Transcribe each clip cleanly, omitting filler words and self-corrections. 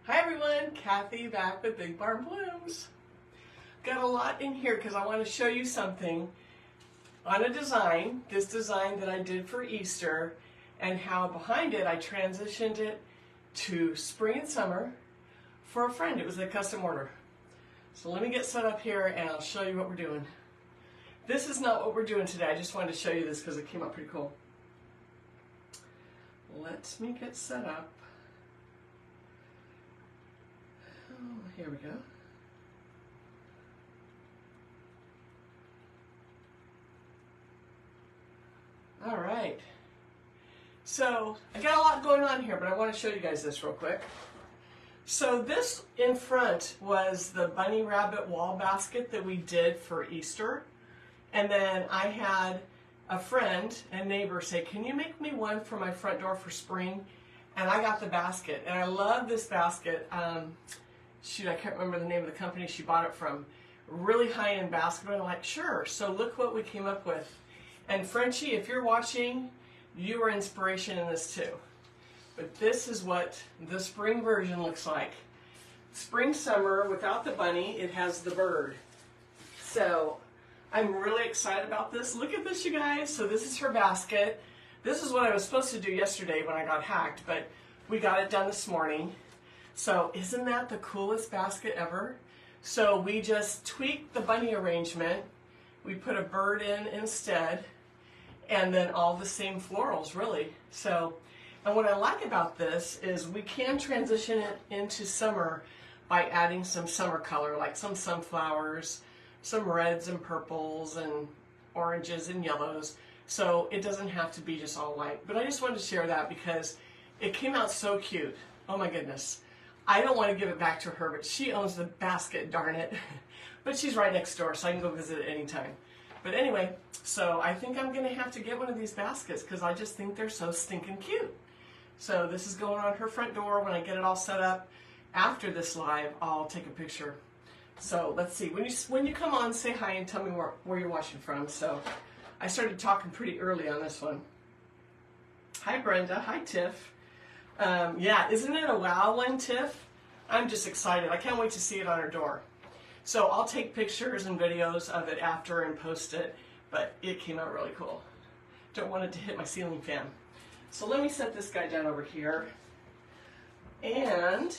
Hi everyone, Kathy back with Big Barn Blooms. Got a lot in here because I want to show you something on a design, this design that I did for Easter, and how behind it I transitioned it to spring and summer for a friend. It was a custom order. So let me get set up here and I'll show you what we're doing. This is not what we're doing today. I just wanted to show you this because it came out pretty cool. Let me get set up. Oh, here we go. All right. So I got a lot going on here, but I want to show you guys this real quick. So this in front was the bunny rabbit wall basket that we did for Easter. And then I had a friend and neighbor say, can you make me one for my front door for spring? And I got the basket. And I love this basket. Shoot, I can't remember the name of the company she bought it from. Really high-end basket. I'm like, sure. So look what we came up with. And Frenchie, if you're watching, you were inspiration in this too. But this is what the spring version looks like. Spring, summer, without the bunny, it has the bird. So I'm really excited about this. Look at this, you guys. So this is her basket. This is what I was supposed to do yesterday when I got hacked, but we got it done this morning. So isn't that the coolest basket ever? So we just tweaked the bunny arrangement. We put a bird in instead, and then all the same florals, really. So, and what I like about this is we can transition it into summer by adding some summer color, like some sunflowers, some reds and purples and oranges and yellows. So it doesn't have to be just all white. But I just wanted to share that because it came out so cute. Oh my goodness. I don't want to give it back to her, but she owns the basket, darn it. But she's right next door, so I can go visit it anytime. But anyway, so I think I'm going to have to get one of these baskets because I just think they're so stinking cute. So this is going on her front door. When I get it all set up after this live, I'll take a picture. So let's see. When you come on, say hi and tell me where you're watching from. So I started talking pretty early on this one. Hi, Brenda. Hi, Tiff. Yeah, isn't it a wow one, Tiff? I'm just excited. I can't wait to see it on her door. So I'll take pictures and videos of it after and post it, but it came out really cool. Don't want it to hit my ceiling fan. So let me set this guy down over here. And,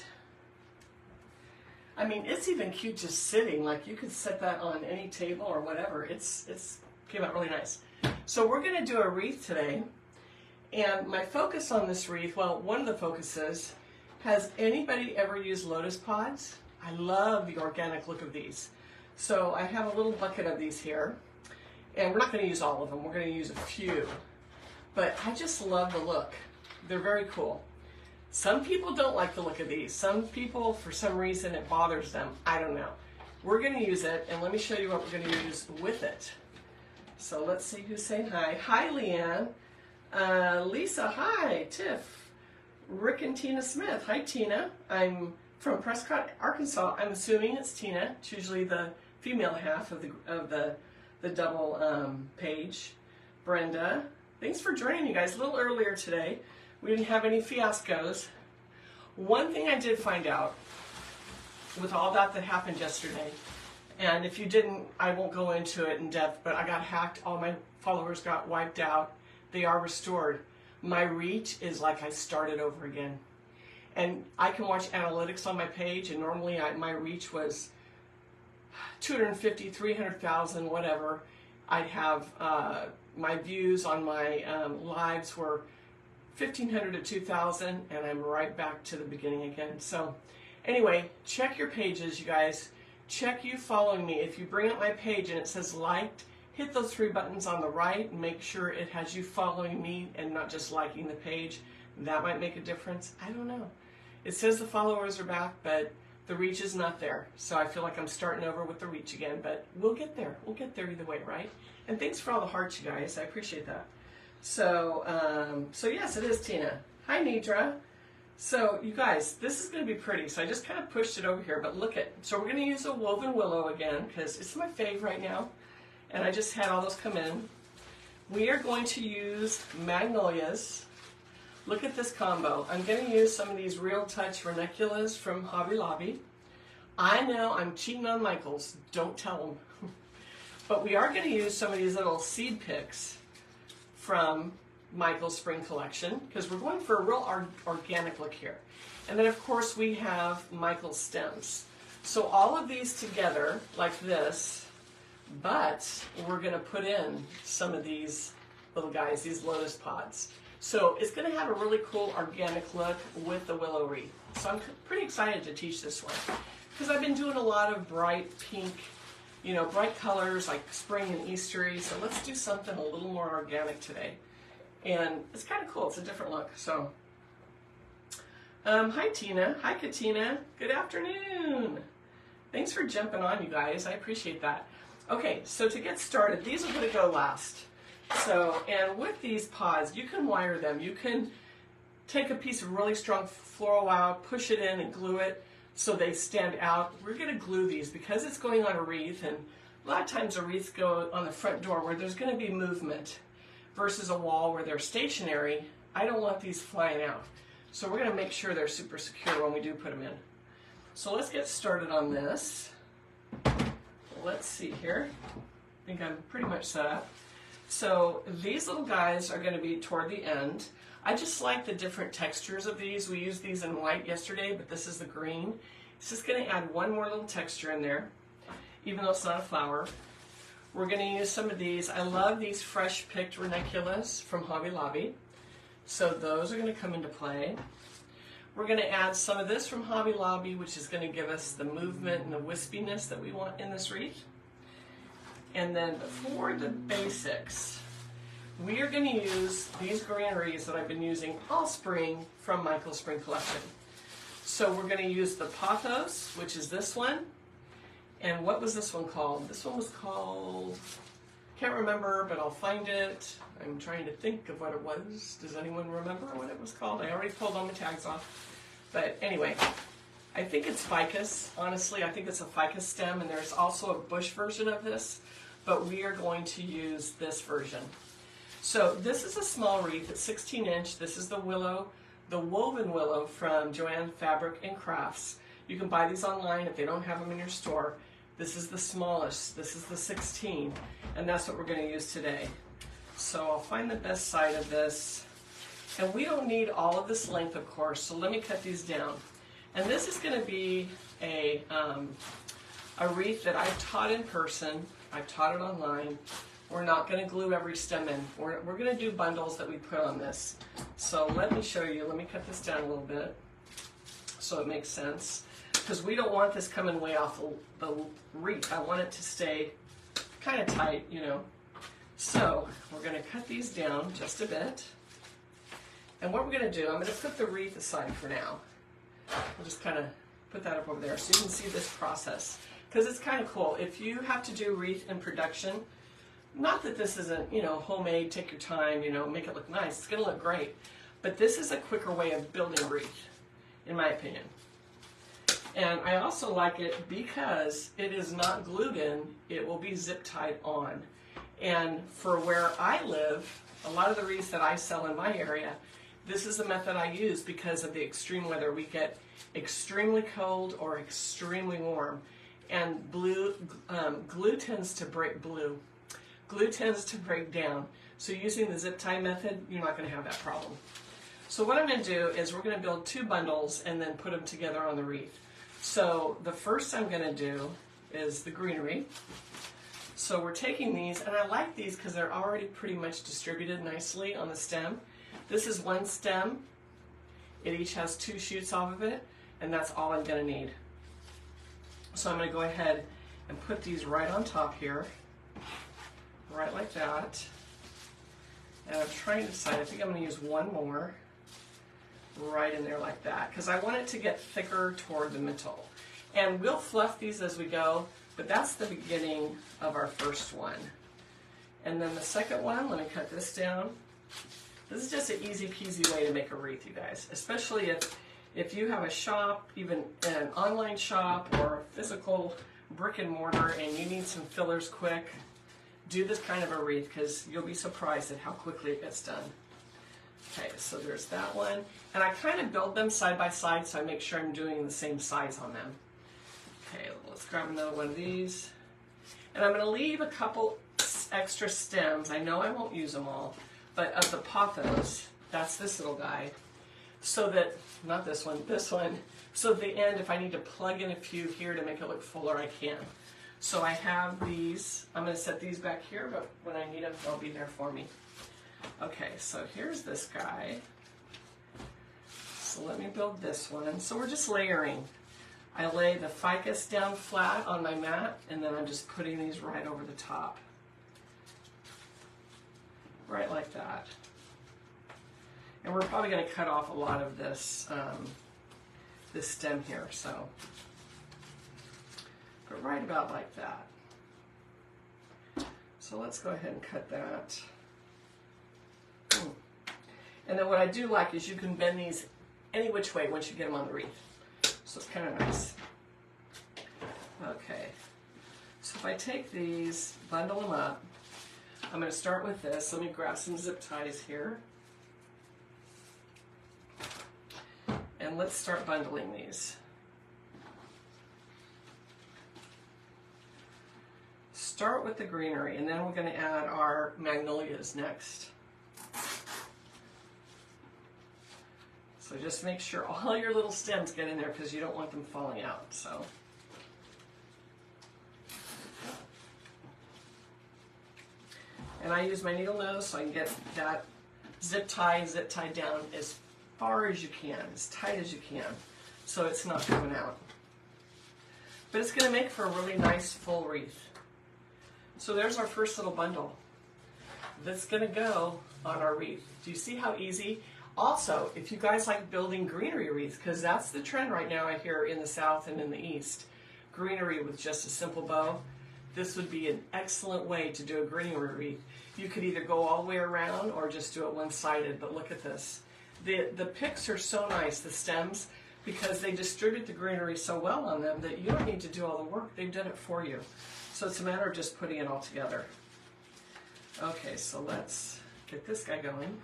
I mean, it's even cute just sitting. Like, you could set that on any table or whatever. It's came out really nice. So we're going to do a wreath today. And my focus on this wreath, well, one of the focuses, has anybody ever used Lotus pods? I love the organic look of these. So I have a little bucket of these here. And we're not going to use all of them. We're going to use a few. But I just love the look. They're very cool. Some people don't like the look of these. Some people, for some reason, it bothers them. I don't know. We're going to use it, and let me show you what we're going to use with it. So let's see who's saying hi. Hi, Leanne. Lisa, hi. Tiff. Rick and Tina Smith. Hi, Tina. I'm from Prescott, Arkansas. I'm assuming it's Tina. It's usually the female half of the double page. Brenda. Thanks for joining, you guys. A little earlier today. We didn't have any fiascos. One thing I did find out with all that happened yesterday, and if you didn't, I won't go into it in depth, but I got hacked. All my followers got wiped out. They are restored. My reach is like I started over again. And I can watch analytics on my page, and normally my reach was 250, 300,000, whatever. I'd have my views on my lives were 1,500 to 2,000, and I'm right back to the beginning again. So anyway, check your pages, you guys. Check you following me. If you bring up my page and it says liked, hit those 3 buttons on the right and make sure it has you following me and not just liking the page. That might make a difference. I don't know. It says the followers are back, but the reach is not there. So I feel like I'm starting over with the reach again, but we'll get there. We'll get there either way, right? And thanks for all the hearts, you guys. I appreciate that. So, so yes, it is Tina. Hi, Nidra. So you guys, this is going to be pretty. So I just kind of pushed it over here, but look at, so we're going to use a woven willow again because it's my fave right now. And I just had all those come in. We are going to use magnolias. Look at this combo. I'm going to use some of these Real Touch ranunculus from Hobby Lobby. I know I'm cheating on Michael's. Don't tell him. But we are going to use some of these little seed picks from Michael's Spring Collection because we're going for a real organic look here. And then, of course, we have Michael's stems. So all of these together, like this, but we're going to put in some of these little guys, these lotus pods. So it's going to have a really cool organic look with the willow wreath. So I'm pretty excited to teach this one because I've been doing a lot of bright pink, you know, bright colors like spring and Eastery. So let's do something a little more organic today. And it's kind of cool. It's a different look. So, hi Tina. Hi Katina. Good afternoon. Thanks for jumping on, you guys. I appreciate that. Okay, so to get started, these are going to go last. So, and with these pods, you can wire them. You can take a piece of really strong floral out, push it in and glue it so they stand out. We're going to glue these because it's going on a wreath, and a lot of times a wreath go on the front door where there's going to be movement versus a wall where they're stationary. I don't want these flying out. So we're going to make sure they're super secure when we do put them in. So let's get started on this. Let's see here. I think I'm pretty much set up. So these little guys are going to be toward the end. I just like the different textures of these. We used these in white yesterday, but this is the green. It's just going to add one more little texture in there, even though it's not a flower. We're going to use some of these. I love these fresh picked ranunculus from Hobby Lobby. So those are going to come into play. We're going to add some of this from Hobby Lobby, which is going to give us the movement and the wispiness that we want in this wreath. And then for the basics, we are going to use these greeneries that I've been using all spring from Michael's Spring Collection. So we're going to use the pothos, which is this one. And what was this one called? This one was called, can't remember, but I'll find it. I'm trying to think of what it was. Does anyone remember what it was called? I already pulled all my tags off. But anyway, I think it's ficus. Honestly, I think it's a ficus stem, and there's also a bush version of this, but we are going to use this version. So this is a small wreath. It's 16 inch. This is the willow, the woven willow from Joanne Fabric and Crafts. You can buy these online if they don't have them in your store. This is the smallest. This is the 16, and that's what we're going to use today. So I'll find the best side of this. And we don't need all of this length, of course, so let me cut these down. And this is going to be a wreath that I've taught in person. I've taught it online. We're not going to glue every stem in. We're going to do bundles that we put on this. So let me show you. Let me cut this down a little bit so it makes sense. Because we don't want this coming way off the wreath. I want it to stay kind of tight, you know. So we're going to cut these down just a bit. And what we're going to do, I'm going to put the wreath aside for now. We'll just kind of put that up over there so you can see this process. Because it's kind of cool. If you have to do wreath in production, not that this isn't, you know, homemade, take your time, you know, make it look nice. It's going to look great. But this is a quicker way of building a wreath, in my opinion. And I also like it because it is not glued in. It will be zip tied on. And for where I live, a lot of the wreaths that I sell in my area, this is the method I use because of the extreme weather. We get extremely cold or extremely warm. And glue tends to break Glue tends to break down. So using the zip tie method, you're not going to have that problem. So what I'm going to do is we're going to build two bundles and then put them together on the wreath. So the first I'm going to do is the greenery. So we're taking these, and I like these because they're already pretty much distributed nicely on the stem. This is one stem. It each has two shoots off of it, and that's all I'm going to need. So I'm going to go ahead and put these right on top here, right like that. And I'm trying to decide, I think I'm going to use one more right in there like that, because I want it to get thicker toward the middle. And we'll fluff these as we go, but that's the beginning of our first one. And then the second one, let me cut this down. This is just an easy peasy way to make a wreath, you guys, especially if you have a shop, even an online shop or a physical brick and mortar, and you need some fillers quick. Do this kind of a wreath because you'll be surprised at how quickly it gets done. Okay, so there's that one. And I kind of build them side by side so I make sure I'm doing the same size on them. Okay, let's grab another one of these. And I'm going to leave a couple extra stems. I know I won't use them all, but of the pothos, that's this little guy. So that, not this one, so at the end, if I need to plug in a few here to make it look fuller, I can. So I have these. I'm going to set these back here, but when I need them, they'll be there for me. Okay, so here's this guy. So let me build this one. So we're just layering. I lay the ficus down flat on my mat, and then I'm just putting these right over the top. Right like that. And we're probably going to cut off a lot of this, this stem here, so. But right about like that. So let's go ahead and cut that. And then what I do like is you can bend these any which way once you get them on the wreath. So it's kind of nice. Okay. So if I take these, bundle them up, I'm going to start with this. Let me grab some zip ties here. And let's start bundling these. Start with the greenery, and then we're going to add our magnolias next. So just make sure all your little stems get in there because you don't want them falling out. So. And I use my needle nose so I can get that zip tied down as far as you can, as tight as you can, so it's not coming out. But it's going to make for a really nice full wreath. So there's our first little bundle that's going to go on our wreath. Do you see how easy? Also, if you guys like building greenery wreaths, because that's the trend right now I hear in the South and in the East, greenery with just a simple bow, this would be an excellent way to do a greenery wreath. You could either go all the way around or just do it one-sided, but look at this. The picks are so nice, the stems, because they distribute the greenery so well on them that you don't need to do all the work. They've done it for you. So it's a matter of just putting it all together. Okay, so let's get this guy going.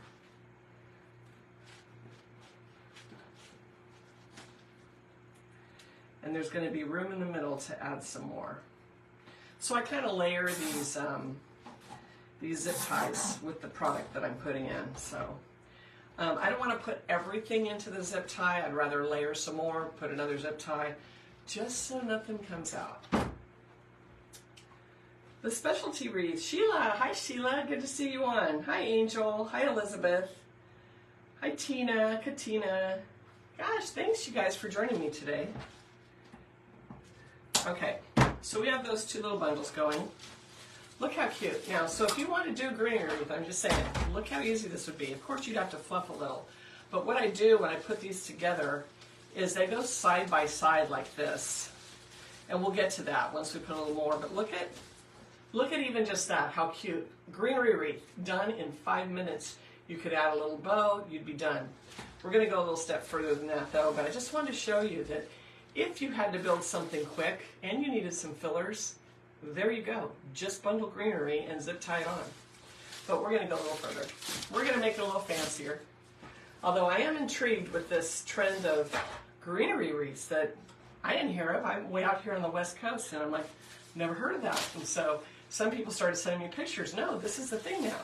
And there's going to be room in the middle to add some more. So I kind of layer these zip ties with the product that I'm putting in. So I don't want to put everything into the zip tie. I'd rather layer some more, put another zip tie, just so nothing comes out. The specialty wreath. Sheila. Hi, Sheila. Good to see you on. Hi, Angel. Hi, Elizabeth. Hi, Tina. Katina. Gosh, thanks you guys for joining me today. Okay, so we have those two little bundles going. Look how cute. Now, so if you want to do a greenery wreath, I'm just saying, look how easy this would be. Of course, you'd have to fluff a little. But what I do when I put these together is they go side by side like this. And we'll get to that once we put a little more. But look at even just that, how cute. Greenery wreath, done in 5 minutes. You could add a little bow, you'd be done. We're going to go a little step further than that, though. But I just wanted to show you that if you had to build something quick and you needed some fillers, there you go. Just bundle greenery and zip tie it on. But we're going to go a little further. We're going to make it a little fancier. Although I am intrigued with this trend of greenery wreaths that I didn't hear of. I'm way out here on the West Coast and I'm like, never heard of that. And so some people started sending me pictures. No, this is the thing now.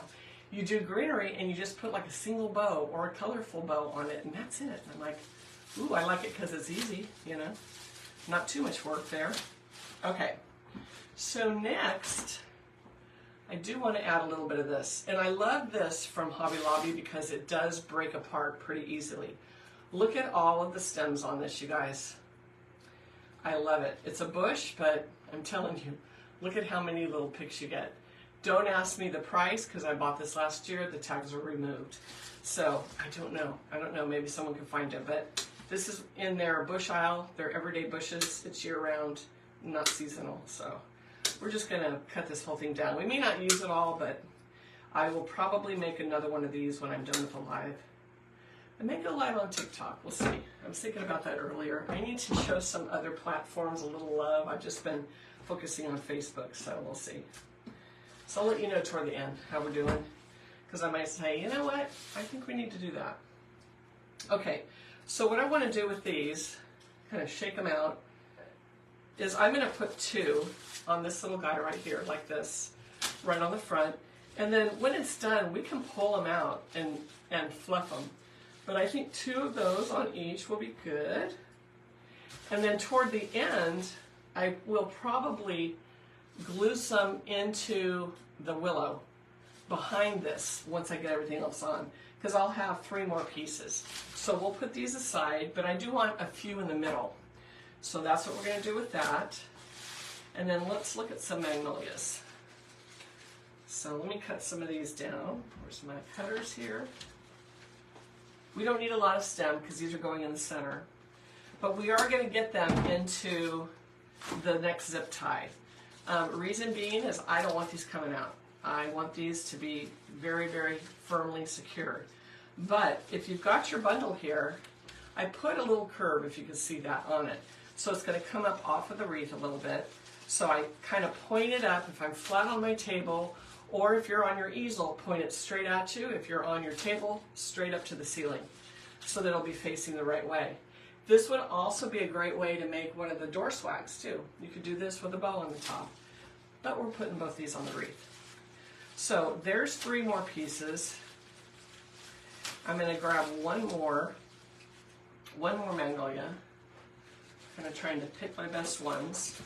You do greenery and you just put like a single bow or a colorful bow on it and that's it. And I'm like, ooh, I like it because it's easy, you know. Not too much work there. Okay. So next, I do want to add a little bit of this. And I love this from Hobby Lobby because it does break apart pretty easily. Look at all of the stems on this, you guys. I love it. It's a bush, but I'm telling you, look at how many little picks you get. Don't ask me the price because I bought this last year. The tags were removed. So I don't know. Maybe someone can find it. But this is in their bush aisle. They're everyday bushes. It's year-round, not seasonal. So we're just going to cut this whole thing down. We may not use it all, but I will probably make another one of these when I'm done with the live. I may go live on TikTok. We'll see. I was thinking about that earlier. I need to show some other platforms a little love. I've just been focusing on Facebook, so we'll see. So I'll let you know toward the end how we're doing. because I might say, you know what, I think we need to do that. Okay, so what I want to do with these, kind of shake them out, is I'm going to put 2 on this little guy right here, like this, right on the front. And then when it's done, we can pull them out and fluff them. But I think 2 of those on each will be good. And then toward the end, I will probably glue some into the willow behind this once I get everything else on, because I'll have 3 more pieces. So we'll put these aside, but I do want a few in the middle. So that's what we're going to do with that. And then let's look at some magnolias. So let me cut some of these down. Where's my cutters here? We don't need a lot of stem because these are going in the center. But we are going to get them into the next zip tie. Reason being is I don't want these coming out. I want these to be very, very firmly secured. But if you've got your bundle here, I put a little curve, if you can see that, on it. So it's going to come up off of the wreath a little bit. So I kind of point it up if I'm flat on my table, or if you're on your easel, point it straight at you. If you're on your table, straight up to the ceiling, so that it'll be facing the right way. This would also be a great way to make one of the door swags too. You could do this with a bow on the top, but we're putting both these on the wreath. So there's 3 more pieces. I'm going to grab one more magnolia. I'm kind of trying to pick my best ones.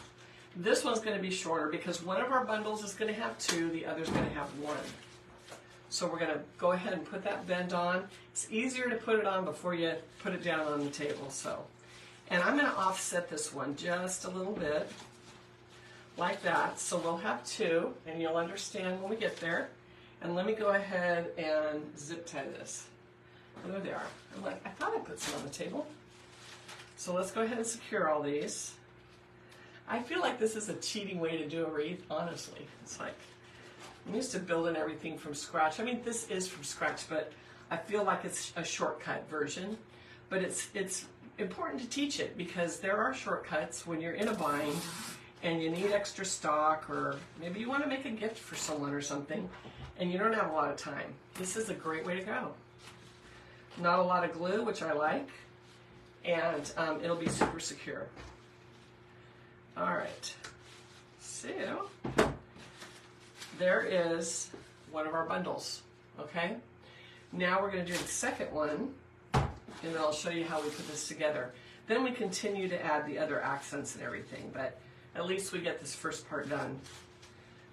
This one's going to be shorter because one of our bundles is going to have 2, the other's going to have 1. So we're going to go ahead and put that bend on. It's easier to put it on before you put it down on the table. And I'm going to offset this one just a little bit, like that. So we'll have 2, and you'll understand when we get there. And let me go ahead and zip tie this. Oh, there they are. I'm like, I thought I put some on the table. So let's go ahead and secure all these. I feel like this is a cheating way to do a wreath, honestly. It's like, I'm used to building everything from scratch. I mean, this is from scratch, but I feel like it's a shortcut version. But it's important to teach it because there are shortcuts when you're in a bind and you need extra stock, or maybe you want to make a gift for someone or something and you don't have a lot of time. This is a great way to go. Not a lot of glue, which I like, and it'll be super secure. All right, so there is one of our bundles, okay? Now we're going to do the second one, and then I'll show you how we put this together. Then we continue to add the other accents and everything, but at least we get this first part done.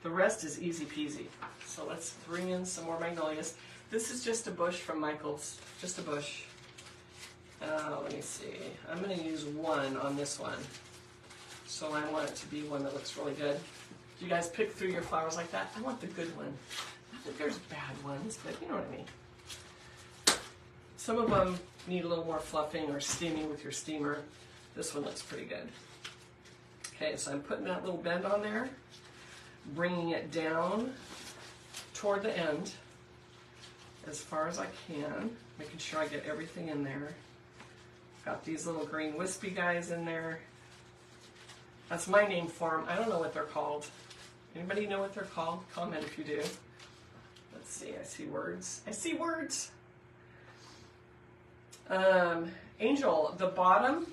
The rest is easy peasy. So let's bring in some more magnolias. This is just a bush from Michael's, just a bush. Let me see, I'm going to use 1 on this one. So I want it to be one that looks really good. Do you guys pick through your flowers like that? I want the good one. Not that there's bad ones, but you know what I mean. Some of them need a little more fluffing or steaming with your steamer. This one looks pretty good. Okay, so I'm putting that little bend on there, bringing it down toward the end as far as I can, making sure I get everything in there. Got these little green wispy guys in there. That's my name for them. I don't know what they're called. Anybody know what they're called? Comment if you do. Let's see, I see words. I see words. Angel, the bottom,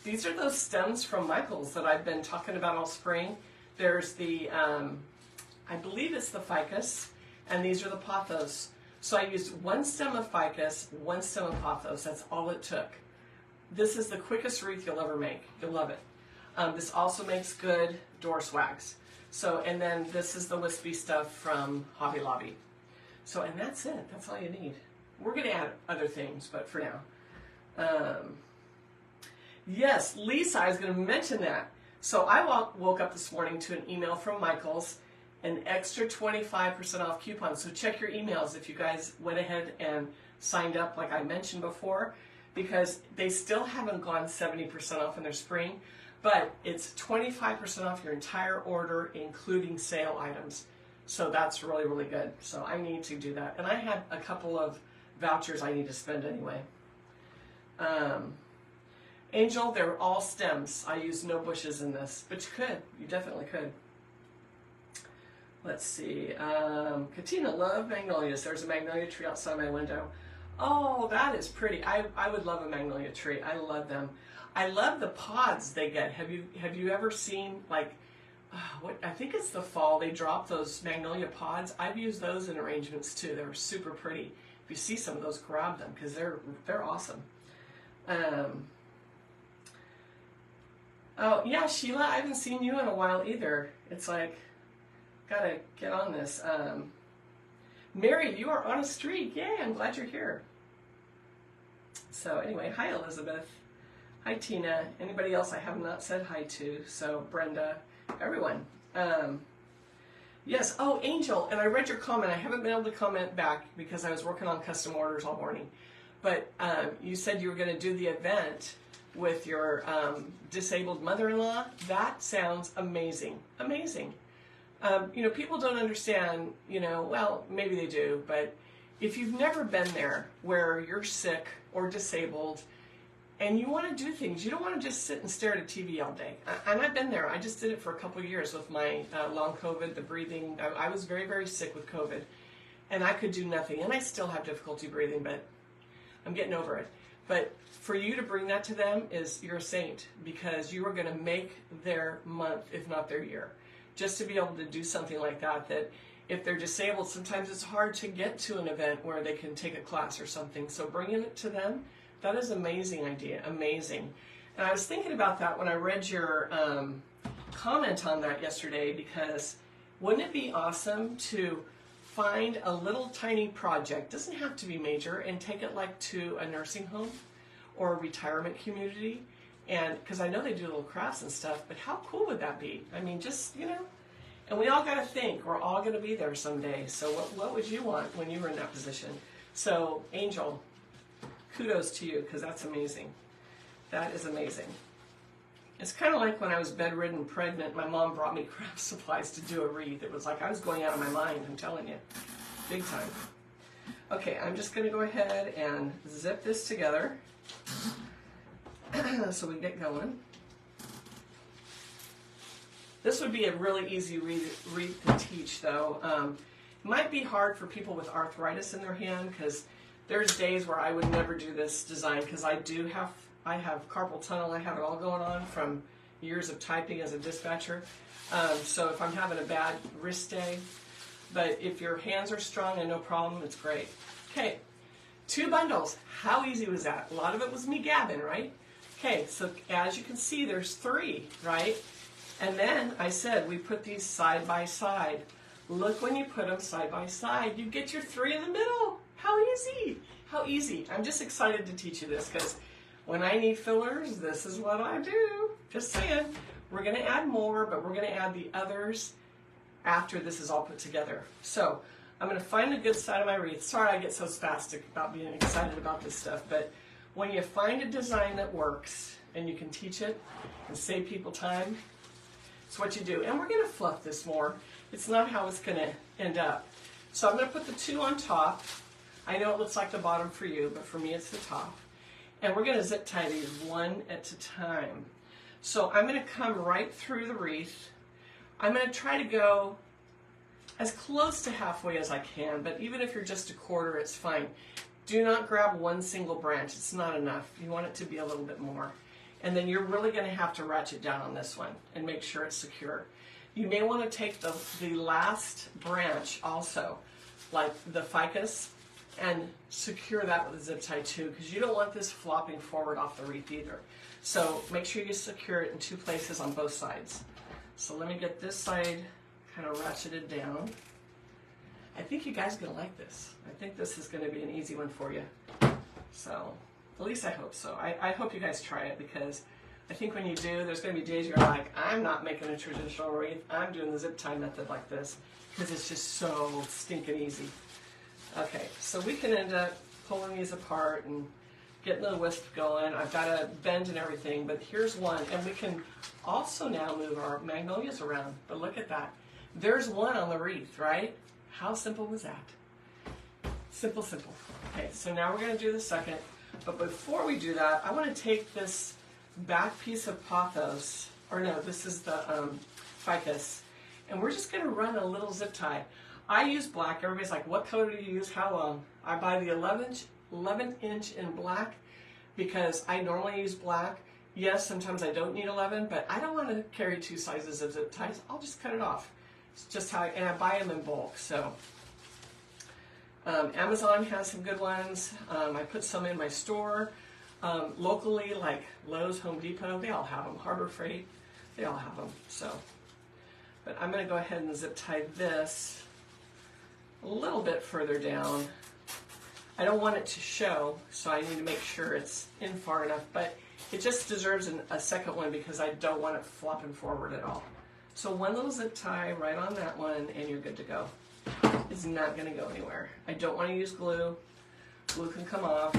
these are those stems from Michael's that I've been talking about all spring. There's the, I believe it's the ficus, and these are the pothos. So I used 1 stem of ficus, 1 stem of pothos. That's all it took. This is the quickest wreath you'll ever make. You'll love it. This also makes good door swags. So, and then this is the wispy stuff from Hobby Lobby. So, and that's it. That's all you need. We're going to add other things, but for now. Yes, Lisa, I was going to mention that. So I woke up this morning to an email from Michael's, an extra 25% off coupon. So check your emails if you guys went ahead and signed up like I mentioned before, because they still haven't gone 70% off in their spring. But it's 25% off your entire order, including sale items. So that's really, really good. So I need to do that. And I had a couple of vouchers I need to spend anyway. Angel, they're all stems. I use no bushes in this, but you could. You definitely could. Let's see. Katina, love magnolias. There's a magnolia tree outside my window. Oh, that is pretty. I would love a magnolia tree. I love them. I love the pods they get. Have you ever seen, like, what, I think it's the fall, they drop those magnolia pods. I've used those in arrangements too. They're super pretty. If you see some of those, grab them because they're awesome. Oh yeah, Sheila, I haven't seen you in a while either. It's like, gotta get on this. Mary, you are on a streak. Yay, I'm glad you're here. So anyway, hi Elizabeth. Hi Tina. Anybody else I have not said hi to? So Brenda, everyone. Yes, oh Angel, and I read your comment. I haven't been able to comment back because I was working on custom orders all morning. But you said you were going to do the event with your disabled mother-in-law. That sounds amazing. Amazing. You know, people don't understand, you know, well, maybe they do, but if you've never been there where you're sick or disabled and you want to do things, you don't want to just sit and stare at a TV all day. And I've been there. I just did it for a couple of years with my long COVID, the breathing. I was very, very sick with COVID and I could do nothing. And I still have difficulty breathing, but I'm getting over it. But for you to bring that to them is, you're a saint, because you are going to make their month, if not their year. Just to be able to do something like that, that if they're disabled, sometimes it's hard to get to an event where they can take a class or something. So bringing it to them, that is an amazing idea, amazing. And I was thinking about that when I read your comment on that yesterday, because wouldn't it be awesome to find a little tiny project, doesn't have to be major, and take it like to a nursing home or a retirement community. And because I know they do little crafts and stuff, but how cool would that be? I mean, just, you know, and we all got to think, we're all going to be there someday. So what would you want when you were in that position? So Angel, kudos to you, because that's amazing. That is amazing. It's kind of like when I was bedridden pregnant, my mom brought me craft supplies to do a wreath. It was like I was going out of my mind, I'm telling you. Big time. Okay, I'm just going to go ahead and zip this together so we get going. This would be a really easy wreath to teach, though. It might be hard for people with arthritis in their hand, because there's days where I would never do this design, because I have carpal tunnel. I have it all going on from years of typing as a dispatcher. So if I'm having a bad wrist day, but if your hands are strong and no problem, it's great. Okay, 2 bundles. How easy was that? A lot of it was me gabbing, right? Okay, so as you can see, there's 3, right? And then I said we put these side by side. Look, when you put them side by side, you get your 3 in the middle. How easy? How easy. I'm just excited to teach you this, because when I need fillers, this is what I do. Just saying. We're going to add more, but we're going to add the others after this is all put together. So I'm going to find the good side of my wreath. Sorry I get so spastic about being excited about this stuff, but when you find a design that works and you can teach it and save people time, it's what you do. And we're going to fluff this more. It's not how it's going to end up. So I'm going to put the 2 on top. I know it looks like the bottom for you, but for me it's the top. And we're going to zip tie these one at a time. So I'm going to come right through the wreath. I'm going to try to go as close to halfway as I can, but even if you're just a quarter, it's fine. Do not grab one single branch. It's not enough. You want it to be a little bit more. And then you're really going to have to ratchet down on this one and make sure it's secure. You may want to take the last branch also, like the ficus, and secure that with a zip tie too, because you don't want this flopping forward off the wreath either. So make sure you secure it in 2 places on both sides. So let me get this side kind of ratcheted down. I think you guys are going to like this. I think this is going to be an easy one for you. So at least I hope so. I hope you guys try it, because I think when you do, there's going to be days you're like, I'm not making a traditional wreath. I'm doing the zip tie method like this, because it's just so stinking easy. Okay, so we can end up pulling these apart and getting the wisp going. I've got a bend and everything, but here's one. And we can also now move our magnolias around. But look at that. There's one on the wreath, right? How simple was that? Simple, simple. Okay, so now we're going to do the second. But before we do that, I want to take this back piece of pothos, or no, this is the ficus, And we're just going to run a little zip tie. I use black. Everybody's like, what color do you use? How long? I buy the 11 inch in black because I normally use black. Yes, sometimes I don't need 11, but I don't want to carry 2 sizes of zip ties. I'll just cut it off. It's just how and I buy them in bulk. So Amazon has some good ones. I put some in my store. Locally, like Lowe's, Home Depot, they all have them. Harbor Freight, they all have them. So, but I'm going to go ahead and zip tie this a little bit further down. I don't want it to show, so I need to make sure it's in far enough, but it just deserves a second one because I don't want it flopping forward at all. So one little zip tie right on that one and you're good to go. It's not going to go anywhere. I don't want to use glue. Glue can come off.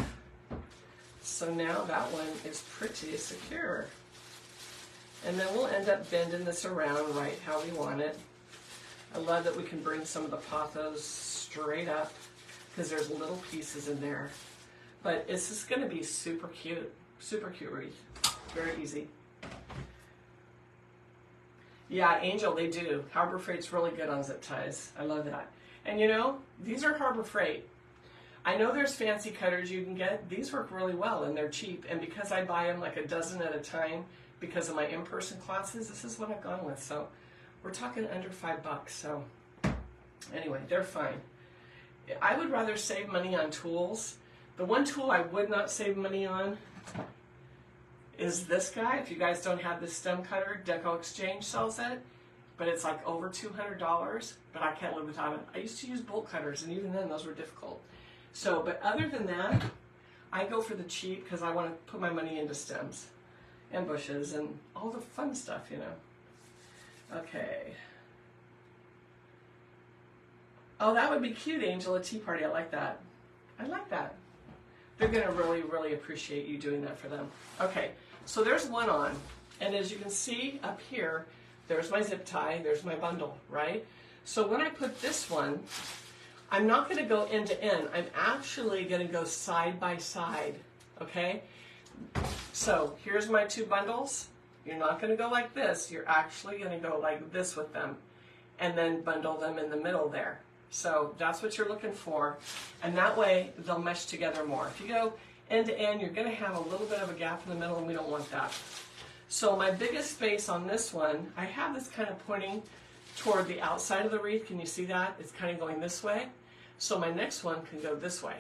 So now that one is pretty secure. And then we'll end up bending this around right how we want it. I love that we can bring some of the pothos straight up because there's little pieces in there. But it's just going to be super cute wreath. Very easy. Yeah, Angel, they do. Harbor Freight's really good on zip ties. I love that. And you know, these are Harbor Freight. I know there's fancy cutters you can get. These work really well and they're cheap. And because I buy them like a dozen at a time because of my in-person classes, this is what I've gone with. So we're talking under $5. So anyway, they're fine. I would rather save money on tools. The one tool I would not save money on is this guy. If you guys don't have this stem cutter, Deco Exchange sells it, but it's like over $200, but I can't live without it. I used to use bolt cutters, and even then those were difficult. So, but other than that, I go for the cheap because I want to put my money into stems and bushes and all the fun stuff, you know. Okay. Oh, that would be cute, Angel, a tea party. I like that. I like that. They're going to really, really appreciate you doing that for them. Okay, so there's one on. And as you can see up here, there's my zip tie, there's my bundle, right? So when I put this one, I'm not going to go end to end. I'm actually going to go side by side, okay? So here's my 2 bundles. You're not going to go like this. You're actually going to go like this with them and then bundle them in the middle there. So that's what you're looking for. And that way they'll mesh together more. If you go end to end, you're going to have a little bit of a gap in the middle and we don't want that. So my biggest space on this one, I have this kind of pointing toward the outside of the wreath. Can you see that? It's kind of going this way. So my next one can go this way.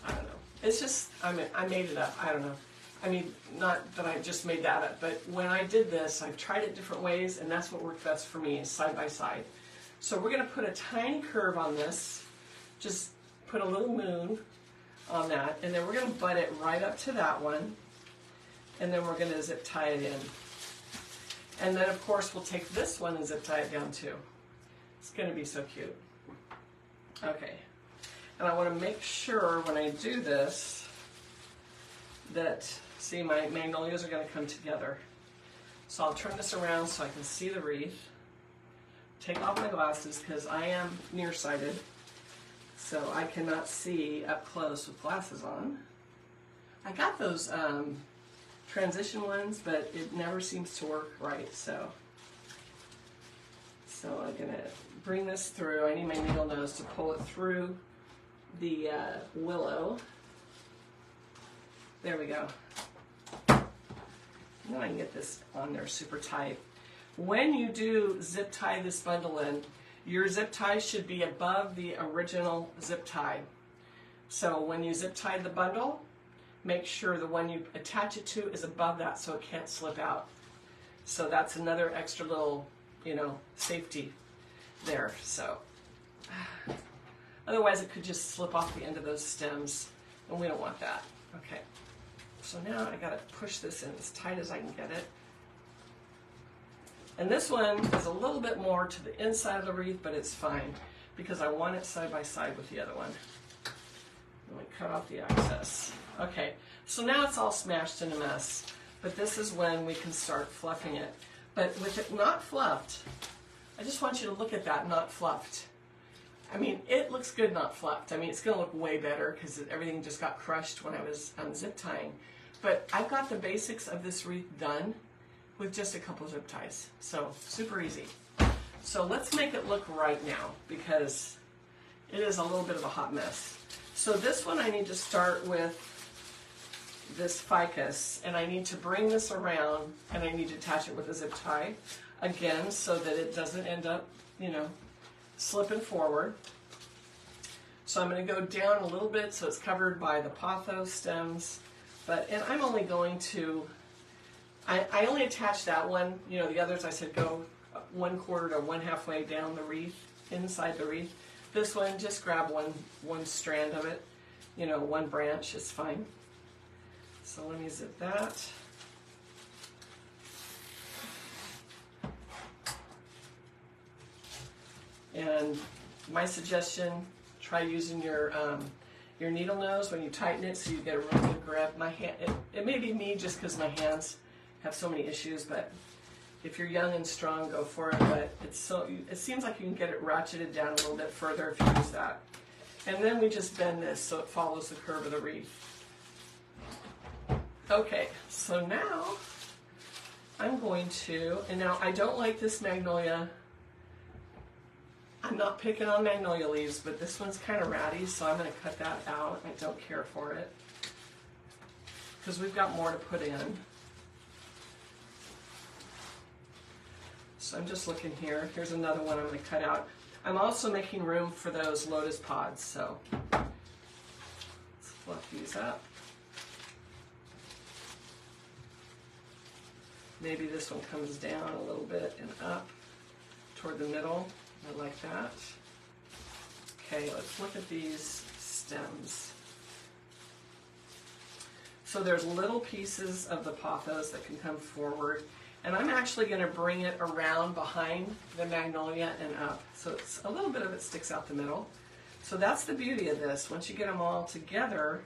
I don't know. It's just, I made it up. I don't know. I mean, not that I just made that up, but when I did this, I've tried it different ways, and that's what worked best for me, is side by side. So we're going to put a tiny curve on this, just put a little moon on that, and then we're going to butt it right up to that one, and then we're going to zip tie it in. And then, of course, we'll take this one and zip tie it down too. It's going to be so cute. Okay. And I want to make sure when I do this that, see, my magnolias are going to come together. So I'll turn this around so I can see the wreath. Take off my glasses because I am nearsighted, so I cannot see up close with glasses on. I got those transition ones, but it never seems to work right, so I'm going to bring this through. I need my needle nose to pull it through the willow. There we go. And then I can get this on there super tight. When you do zip tie this bundle in, your zip tie should be above the original zip tie. So when you zip tie the bundle, make sure the one you attach it to is above that so it can't slip out. So that's another extra little, you know, safety there. So otherwise it could just slip off the end of those stems, and we don't want that. Okay. So now I gotta push this in as tight as I can get it. And this one is a little bit more to the inside of the wreath, but it's fine because I want it side by side with the other one. Let me cut off the excess. Okay, so now it's all smashed in a mess, but this is when we can start fluffing it. But with it not fluffed, I just want you to look at that not fluffed. I mean, it looks good not fluffed. I mean, it's going to look way better because everything just got crushed when I was zip tying. But I've got the basics of this wreath done with just a couple zip ties. So super easy. So let's make it look right now because it is a little bit of a hot mess. So this one I need to start with this ficus, and I need to bring this around and I need to attach it with a zip tie again so that it doesn't end up, you know, slipping forward. So I'm going to go down a little bit so it's covered by the pothos stems, and I'm only going to, I only attached that one, you know, the others I said go 1/4 to 1/2 way down the wreath, inside the wreath. This one, just grab one strand of it, you know, one branch is fine. So let me zip that. And my suggestion, try using your needle nose when you tighten it so you get a really good grip. My hand, it may be me just because my hands have so many issues, but if you're young and strong, go for it. But it seems like you can get it ratcheted down a little bit further if you use that. And then we just bend this so it follows the curve of the wreath. Okay, so now I'm going to, and now I don't like this magnolia. I'm not picking on magnolia leaves, but this one's kind of ratty, so I'm going to cut that out. I don't care for it because we've got more to put in. So I'm just looking here. Here's another one I'm going to cut out. I'm also making room for those lotus pods, so let's fluff these up. Maybe this one comes down a little bit and up toward the middle. I like that. Okay, let's look at these stems. So there's little pieces of the pothos that can come forward, and I'm actually going to bring it around behind the magnolia and up. So it's a little bit of it sticks out the middle. So that's the beauty of this. Once you get them all together,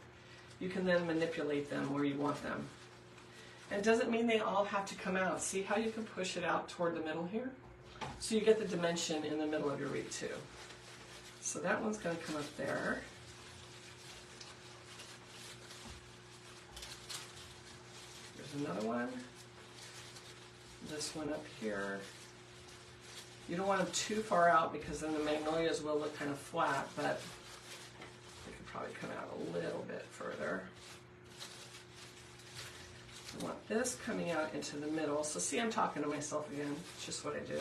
you can then manipulate them where you want them. And it doesn't mean they all have to come out. See how you can push it out toward the middle here? So you get the dimension in the middle of your wreath too. So that one's going to come up there. There's another one. This one up here. You don't want them too far out because then the magnolias will look kind of flat, but they could probably come out a little bit further. I want this coming out into the middle. So see, I'm talking to myself again. It's just what I do.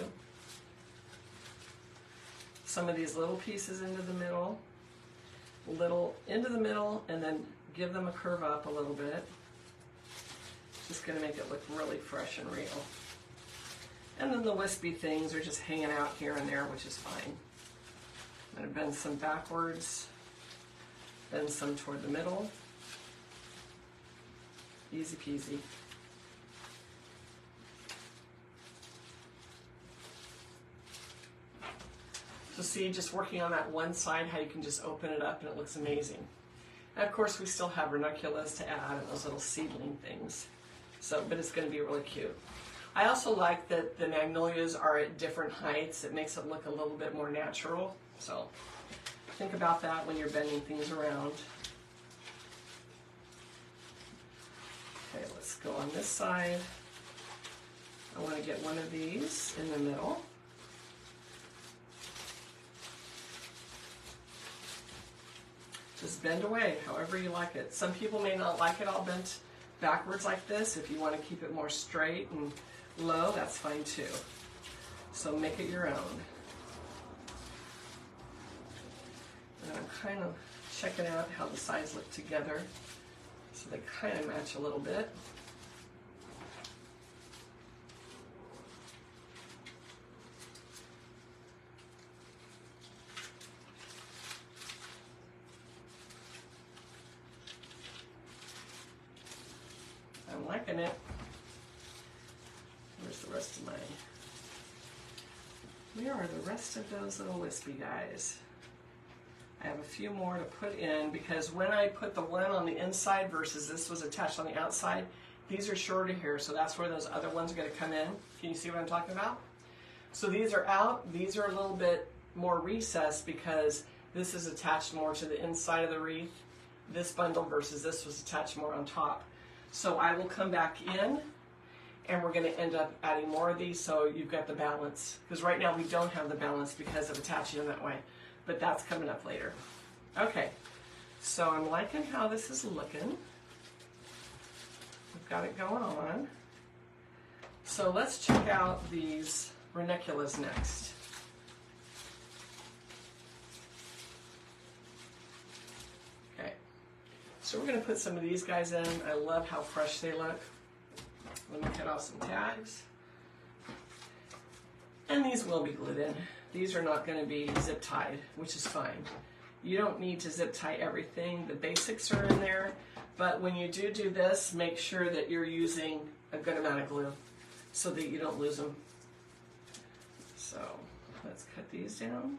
Some of these little pieces into the middle, and then give them a curve up a little bit. Just going to make it look really fresh and real. And then the wispy things are just hanging out here and there, which is fine. I'm going to bend some backwards, bend some toward the middle. Easy peasy. So see, just working on that one side, how you can just open it up and it looks amazing. And of course, we still have ranunculus to add and those little seedling things. So, but it's going to be really cute. I also like that the magnolias are at different heights. It makes it look a little bit more natural. So think about that when you're bending things around. Okay, let's go on this side. I want to get one of these in the middle. Just bend away however you like it. Some people may not like it all bent backwards like this. If you want to keep it more straight and low, that's fine too. So make it your own. And I'm kind of checking out how the sides look together. So they kind of match a little bit. I'm liking it. Where's the rest of where are the rest of those little wispy guys? I have a few more to put in because when I put the one on the inside versus this was attached on the outside, these are shorter here, so that's where those other ones are going to come in. Can you see what I'm talking about? So these are out, these are a little bit more recessed because this is attached more to the inside of the wreath, this bundle versus this was attached more on top. So I will come back in and we're going to end up adding more of these so you've got the balance. Because right now we don't have the balance because of attaching them that way, but that's coming up later. Okay, so I'm liking how this is looking. We've got it going on. So let's check out these ranunculus next. Okay, so we're going to put some of these guys in. I love how fresh they look. Let me cut off some tags. And these will be glued in. These are not going to be zip tied, which is fine. You don't need to zip tie everything. The basics are in there, but when you do this, make sure that you're using a good amount of glue so that you don't lose them. So let's cut these down,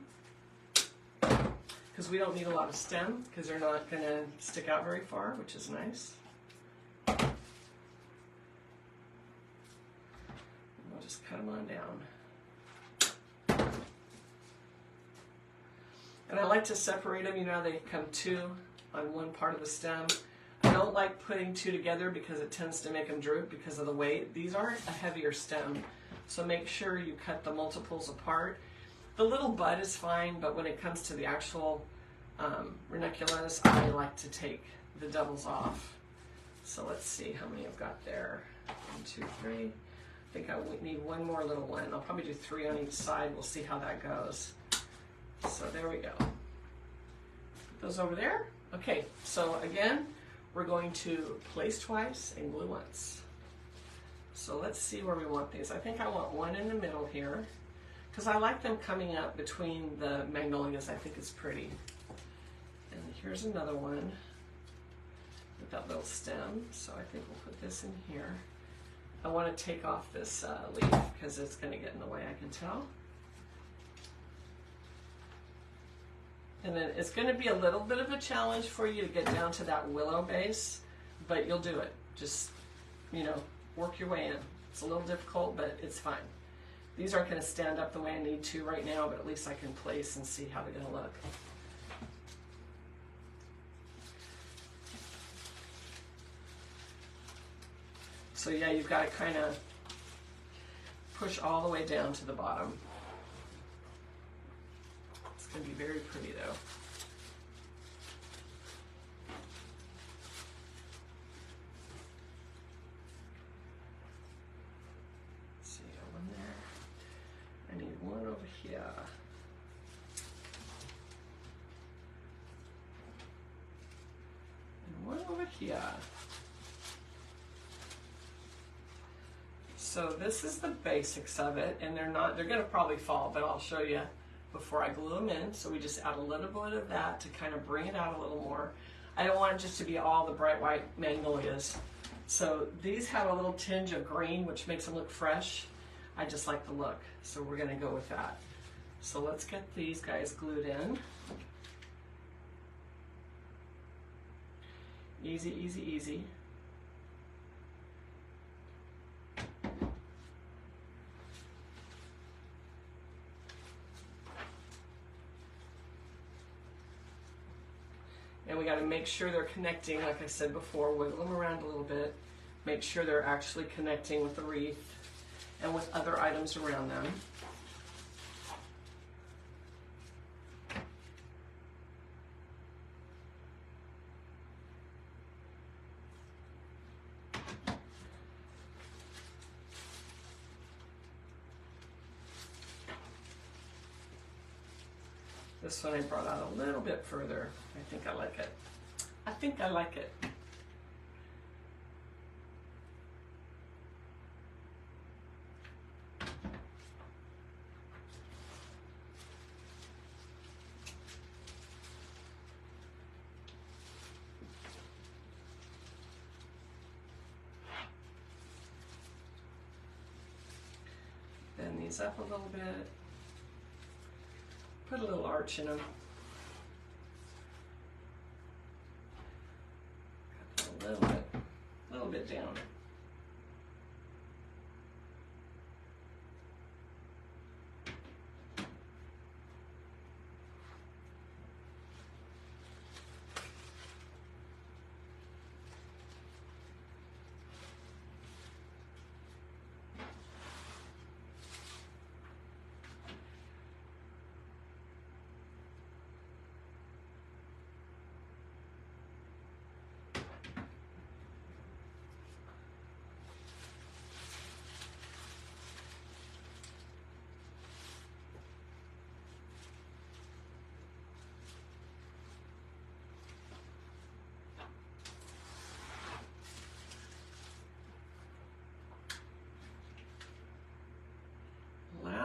because we don't need a lot of stem because they're not going to stick out very far, which is nice. We'll just cut them on down. And I like to separate them, you know, they come two on one part of the stem. I don't like putting two together because it tends to make them droop because of the weight. These are a heavier stem, so make sure you cut the multiples apart. The little bud is fine, but when it comes to the actual ranunculus, I like to take the doubles off. So let's see how many I've got there. 1, 2, 3. I think I need one more little one. I'll probably do 3 on each side. We'll see how that goes. So there we go. Put those over there. Okay, so again, we're going to place twice and glue once. So let's see where we want these. I think I want one in the middle here, because I like them coming up between the magnolias. I think it's pretty. And here's another one with that little stem. So I think we'll put this in here. I want to take off this leaf because it's going to get in the way, I can tell. And then it's going to be a little bit of a challenge for you to get down to that willow base, but you'll do it. Just, you know, work your way in. It's a little difficult, but it's fine. These aren't going to stand up the way I need to right now, but at least I can place and see how they're going to look. So yeah, you've got to kind of push all the way down to the bottom. It's going to be very pretty though. Let's see, one there. I need one over here. And one over here. So this is the basics of it, and they're going to probably fall, but I'll show you before I glue them in. So we just add a little bit of that to kind of bring it out a little more. I don't want it just to be all the bright white magnolias. So these have a little tinge of green, which makes them look fresh. I just like the look, so we're going to go with that. So let's get these guys glued in. Easy, easy, easy. And we got to make sure they're connecting, like I said before, wiggle them around a little bit. Make sure they're actually connecting with the wreath and with other items around them. This one I brought out a little bit further. I think I like it. I think I like it. Bend these up a little bit. Put a little arch in them. A little bit down.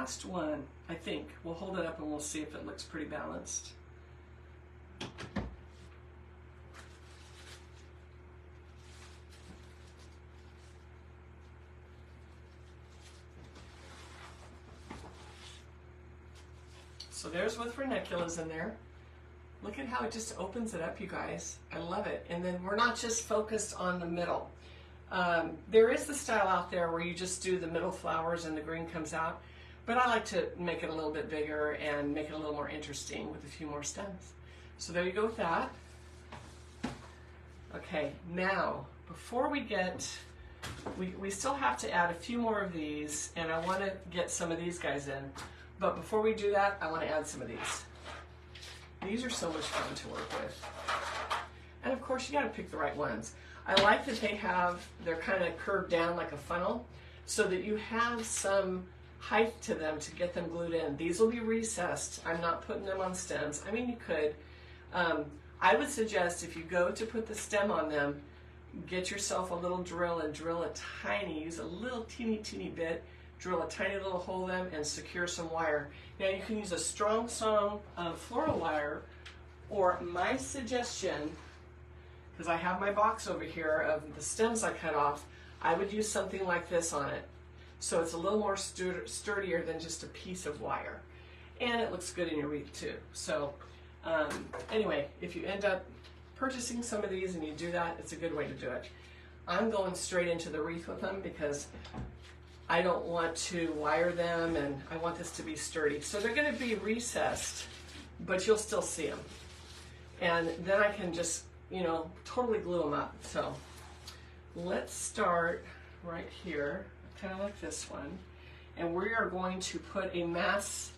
last one, I think. We'll hold it up and we'll see if it looks pretty balanced. So there's with ranunculus in there. Look at how it just opens it up, you guys. I love it. And then we're not just focused on the middle. There is the style out there where you just do the middle flowers and the green comes out. But I like to make it a little bit bigger and make it a little more interesting with a few more stems. So there you go with that. Okay, now, before we get, we still have to add a few more of these, and I want to get some of these guys in. But before we do that, I want to add some of these. These are so much fun to work with. And of course, you got to pick the right ones. I like that they're kind of curved down like a funnel so that you have some height to them to get them glued in. These will be recessed. I'm not putting them on stems. I mean, you could. I would suggest if you go to put the stem on them, get yourself a little drill and drill use a little teeny bit, drill a tiny little hole in them and secure some wire. Now you can use a strong floral wire, or my suggestion, because I have my box over here of the stems I cut off, I would use something like this on it. So it's a little more sturdier than just a piece of wire. And it looks good in your wreath too. So anyway, if you end up purchasing some of these and you do that, it's a good way to do it. I'm going straight into the wreath with them because I don't want to wire them and I want this to be sturdy. So they're going to be recessed, but you'll still see them. And then I can just, totally glue them up. So let's start right here, kind of like this one. And we are going to put a mass,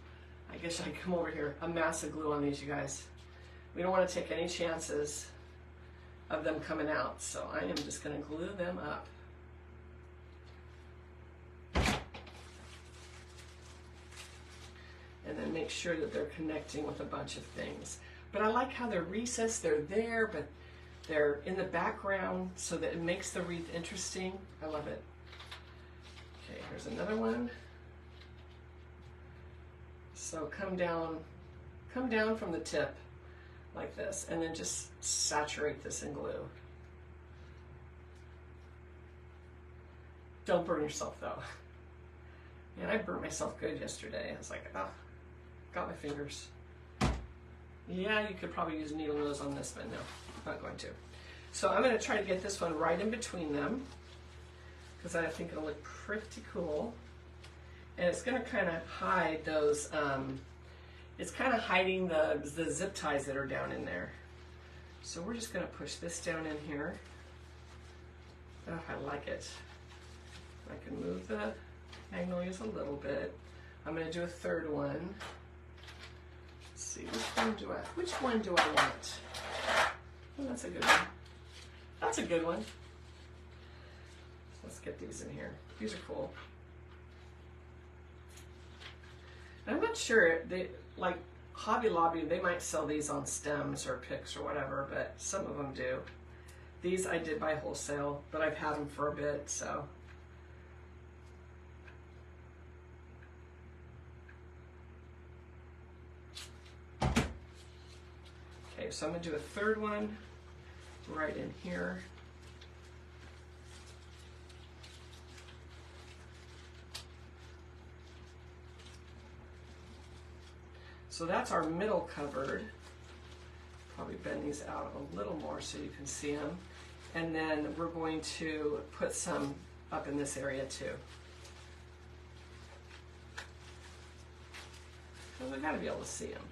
I guess I can come over here, a mass of glue on these, you guys. We don't want to take any chances of them coming out. So I am just going to glue them up. And then make sure that they're connecting with a bunch of things. But I like how they're recessed, they're there, but they're in the background so that it makes the wreath interesting. I love it. Okay, here's another one. So come down from the tip like this, and then just saturate this in glue. Don't burn yourself though. Man, I burnt myself good yesterday. I was like, got my fingers. Yeah, you could probably use needle nose on this, but no, I'm not going to. So I'm going to try to get this one right in between them because I think it'll look pretty cool. And it's going to kind of hide those, it's kind of hiding the zip ties that are down in there. So we're just going to push this down in here. Oh, I like it. I can move the magnolias a little bit. I'm going to do a third one. Let's see, which one do I want? Oh, that's a good one. That's a good one. Let's get these in here. These are cool. And I'm not sure, like Hobby Lobby, they might sell these on stems or picks or whatever, but some of them do. These I did buy wholesale, but I've had them for a bit, so. Okay, so I'm going to do a third one right in here. So that's our middle covered. Probably bend these out a little more so you can see them. And then we're going to put some up in this area too. So we've got to be able to see them.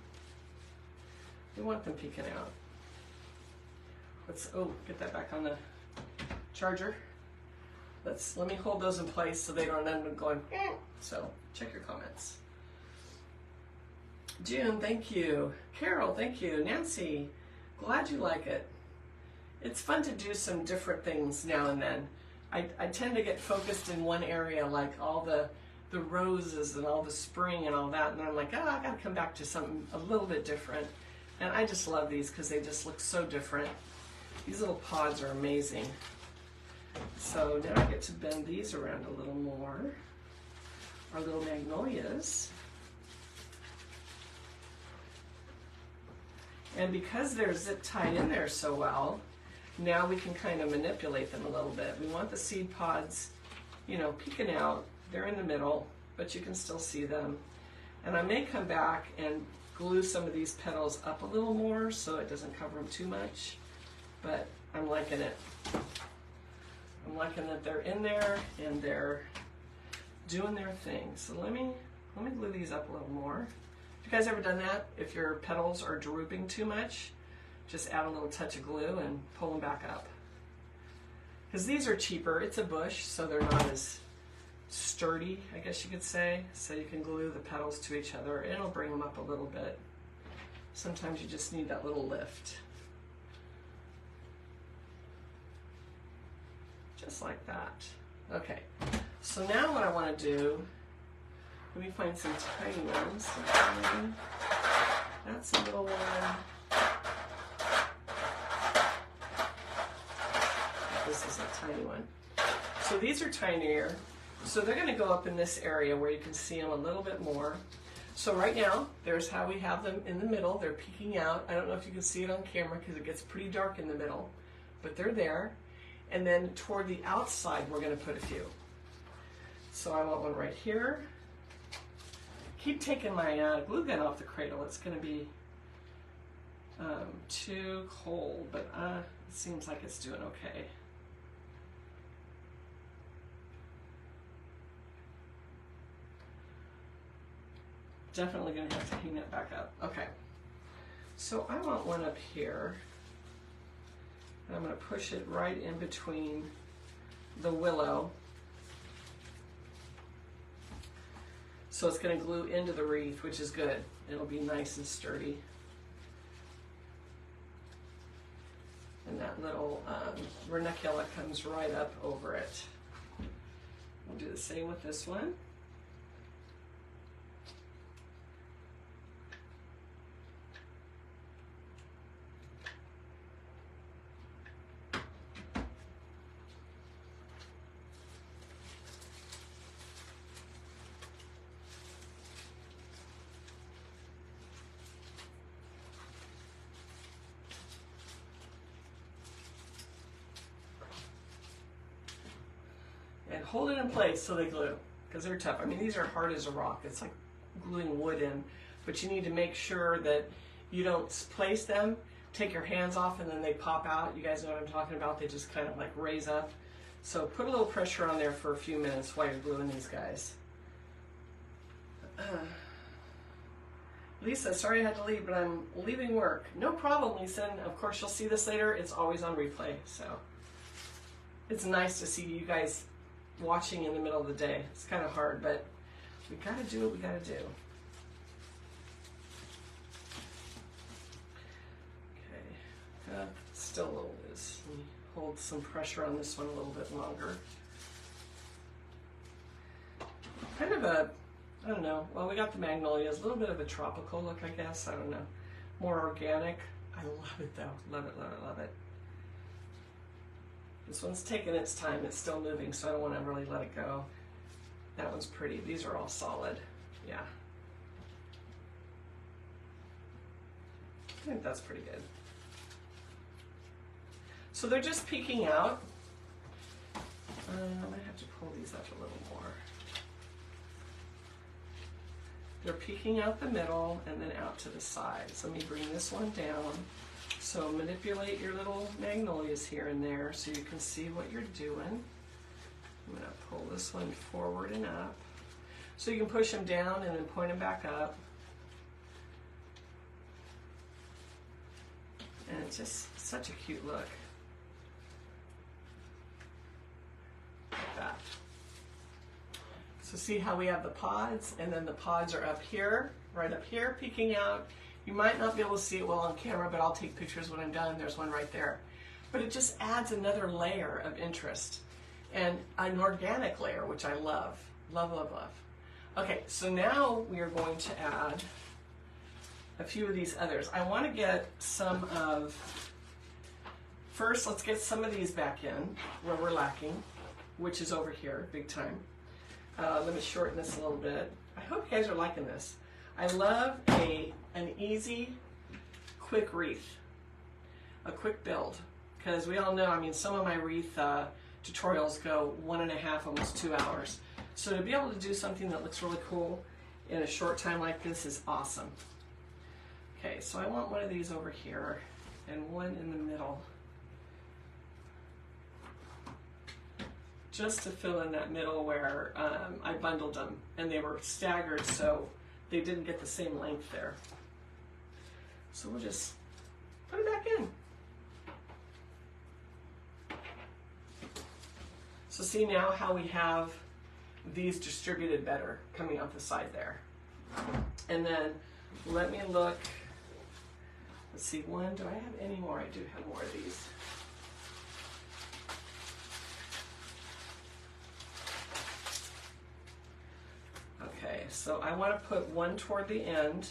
We want them peeking out. Get that back on the charger. Let me hold those in place so they don't end up going, eh. So check your comments. June, thank you. Carol, thank you. Nancy, glad you like it. It's fun to do some different things now and then. I tend to get focused in one area, like all the roses and all the spring and all that, and I'm like, I gotta come back to something a little bit different. And I just love these because they just look so different. These little pods are amazing. So now I get to bend these around a little more. our little magnolias. And because they're zip tied in there so well, now we can kind of manipulate them a little bit. We want the seed pods, you know, peeking out. They're in the middle, but you can still see them. And I may come back and glue some of these petals up a little more so it doesn't cover them too much, but I'm liking it. I'm liking that they're in there and they're doing their thing. So let me glue these up a little more. Have you guys ever done that? If your petals are drooping too much, just add a little touch of glue and pull them back up. Because these are cheaper. It's a bush, so they're not as sturdy, I guess you could say. So you can glue the petals to each other. It'll bring them up a little bit. Sometimes you just need that little lift. Just like that. Okay, so now what I want to do, let me find some tiny ones. That's a little one. This is a tiny one. So these are tinier. So they're going to go up in this area where you can see them a little bit more. So right now, there's how we have them in the middle. They're peeking out. I don't know if you can see it on camera because it gets pretty dark in the middle, but they're there. And then toward the outside, we're going to put a few. So I want one right here. Keep taking my glue gun off the cradle. It's going to be too cold, but it seems like it's doing okay. Definitely going to have to hang that back up. Okay. So I want one up here. And I'm going to push it right in between the willow. So it's going to glue into the wreath, which is good. It'll be nice and sturdy. And that little ranunculus comes right up over it. We'll do the same with this one. And hold it in place so they glue, because they're tough. I mean, these are hard as a rock. It's like gluing wood in, but you need to make sure that you don't place them, take your hands off, and then they pop out. You guys know what I'm talking about. They just kind of like raise up. So put a little pressure on there for a few minutes while you're gluing these guys. Lisa, sorry I had to leave, but I'm leaving work. No problem, Lisa. And of course, you'll see this later. It's always on replay, so it's nice to see you guys watching in the middle of the day. It's kind of hard, but we gotta do what we gotta do. Okay, still a little loose. Let me hold some pressure on this one a little bit longer. Kind of a, I don't know, well, we got the magnolias, a little bit of a tropical look, I guess. I don't know, more organic. I love it though, love it, love it, love it. This one's taking its time. It's still moving, so I don't want to really let it go. That one's pretty. These are all solid. Yeah. I think that's pretty good. So they're just peeking out. I might have to pull these up a little more. They're peeking out the middle and then out to the sides. Let me bring this one down. So manipulate your little magnolias here and there so you can see what you're doing. I'm going to pull this one forward and up. So you can push them down and then point them back up. And it's just such a cute look. Like that. So see how we have the pods, and then the pods are up here, right up here, peeking out. You might not be able to see it well on camera, but I'll take pictures when I'm done. There's one right there. But it just adds another layer of interest and an organic layer, which I love. Love, love, love. Okay, so now we are going to add a few of these others. I want to get some of, first let's get some of these back in where we're lacking, which is over here, big time. Let me shorten this a little bit. I hope you guys are liking this. I love an easy, quick wreath, a quick build, because we all know, I mean, some of my wreath tutorials go 1.5, almost 2 hours. So to be able to do something that looks really cool in a short time like this is awesome. Okay, so I want one of these over here and one in the middle, just to fill in that middle where I bundled them and they were staggered, so they didn't get the same length there. So we'll just put it back in. So see now how we have these distributed better coming out the side there. And then let me look. Let's see, one, do I have any more? I do have more of these. Okay, so I want to put one toward the end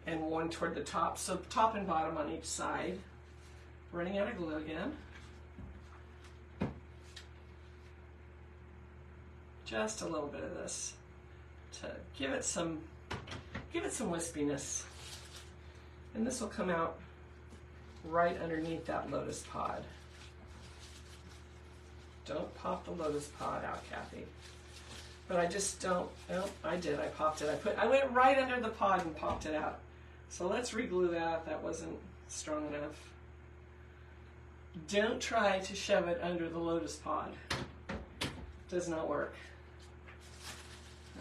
and one toward the top. So top and bottom on each side. Running out of glue again. Just a little bit of this to give it some wispiness. And this will come out right underneath that lotus pod. Don't pop the lotus pod out, Kathy. But I just don't, oh, I did, I popped it. I went right under the pod and popped it out. So let's reglue that. That wasn't strong enough. Don't try to shove it under the lotus pod. Does not work.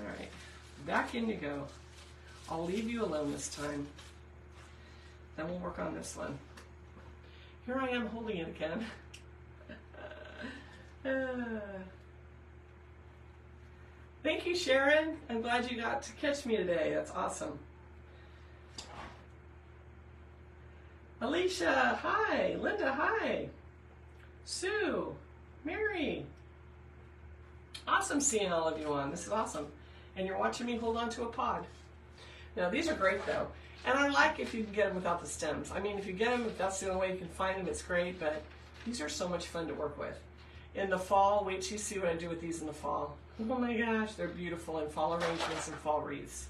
All right, back in you go. I'll leave you alone this time. Then we'll work on this one. Here I am holding it again. Thank you, Sharon. I'm glad you got to catch me today. That's awesome. Alicia, hi. Linda, hi. Sue, Mary. Awesome seeing all of you on. This is awesome. And you're watching me hold on to a pod. Now, these are great, though. And I like if you can get them without the stems. I mean, if you get them, if that's the only way you can find them, it's great. But these are so much fun to work with. In the fall, wait till you see what I do with these in the fall. Oh my gosh, they're beautiful in fall arrangements and fall wreaths.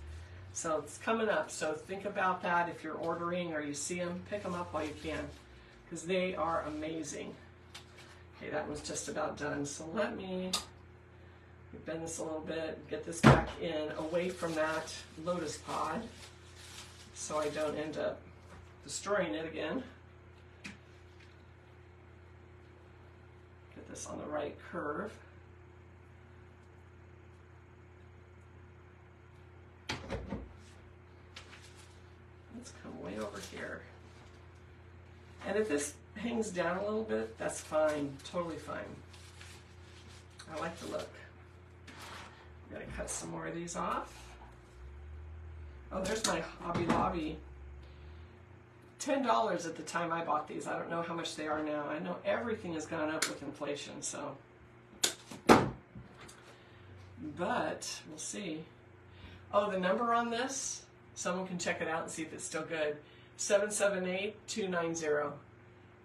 So it's coming up. So think about that if you're ordering or you see them, pick them up while you can, because they are amazing. Okay, that one's just about done. So let me bend this a little bit, get this back in away from that lotus pod so I don't end up destroying it again. Get this on the right curve. Let's come way over here. And if this hangs down a little bit, that's fine, totally fine. I like the look. I'm gonna cut some more of these off. Oh, there's my Hobby Lobby. $10 at the time I bought these. I don't know how much they are now. I know everything has gone up with inflation, so. But we'll see. Oh, the number on this, someone can check it out and see if it's still good. 778-290.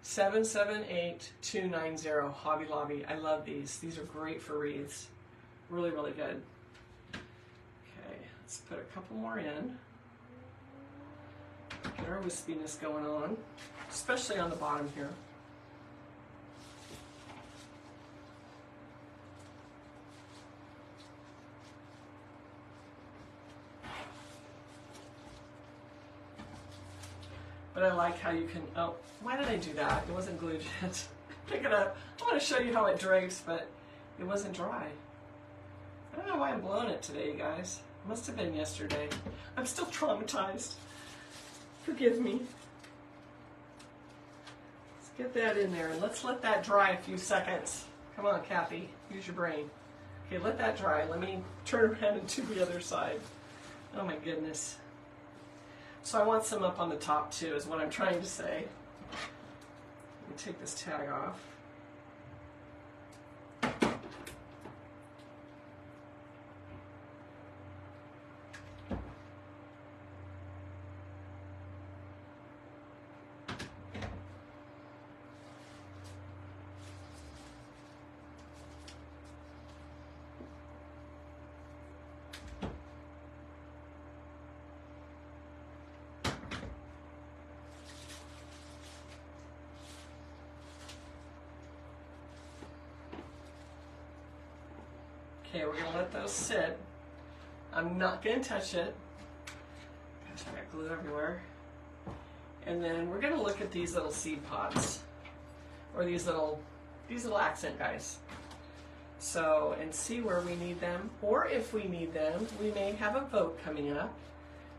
778-290, Hobby Lobby. I love these. These are great for wreaths. Really, really good. Okay, let's put a couple more in. Get our wispiness going on, especially on the bottom here. But I like how you can, oh, why did I do that? It wasn't glued yet. Pick it up. I want to show you how it drapes, but it wasn't dry. I don't know why I'm blowing it today, you guys. It must have been yesterday. I'm still traumatized. Forgive me. Let's get that in there and let's let that dry a few seconds. Come on, Kathy, use your brain. Okay, let that dry. Let me turn around and do the other side. Oh my goodness. So I want some up on the top too, is what I'm trying to say. Let me take this tag off. Okay, we're gonna let those sit. I'm not gonna touch it. Gosh, I got glue everywhere. And then we're gonna look at these little seed pods, or these little accent guys. So, and see where we need them, or if we need them. We may have a vote coming up.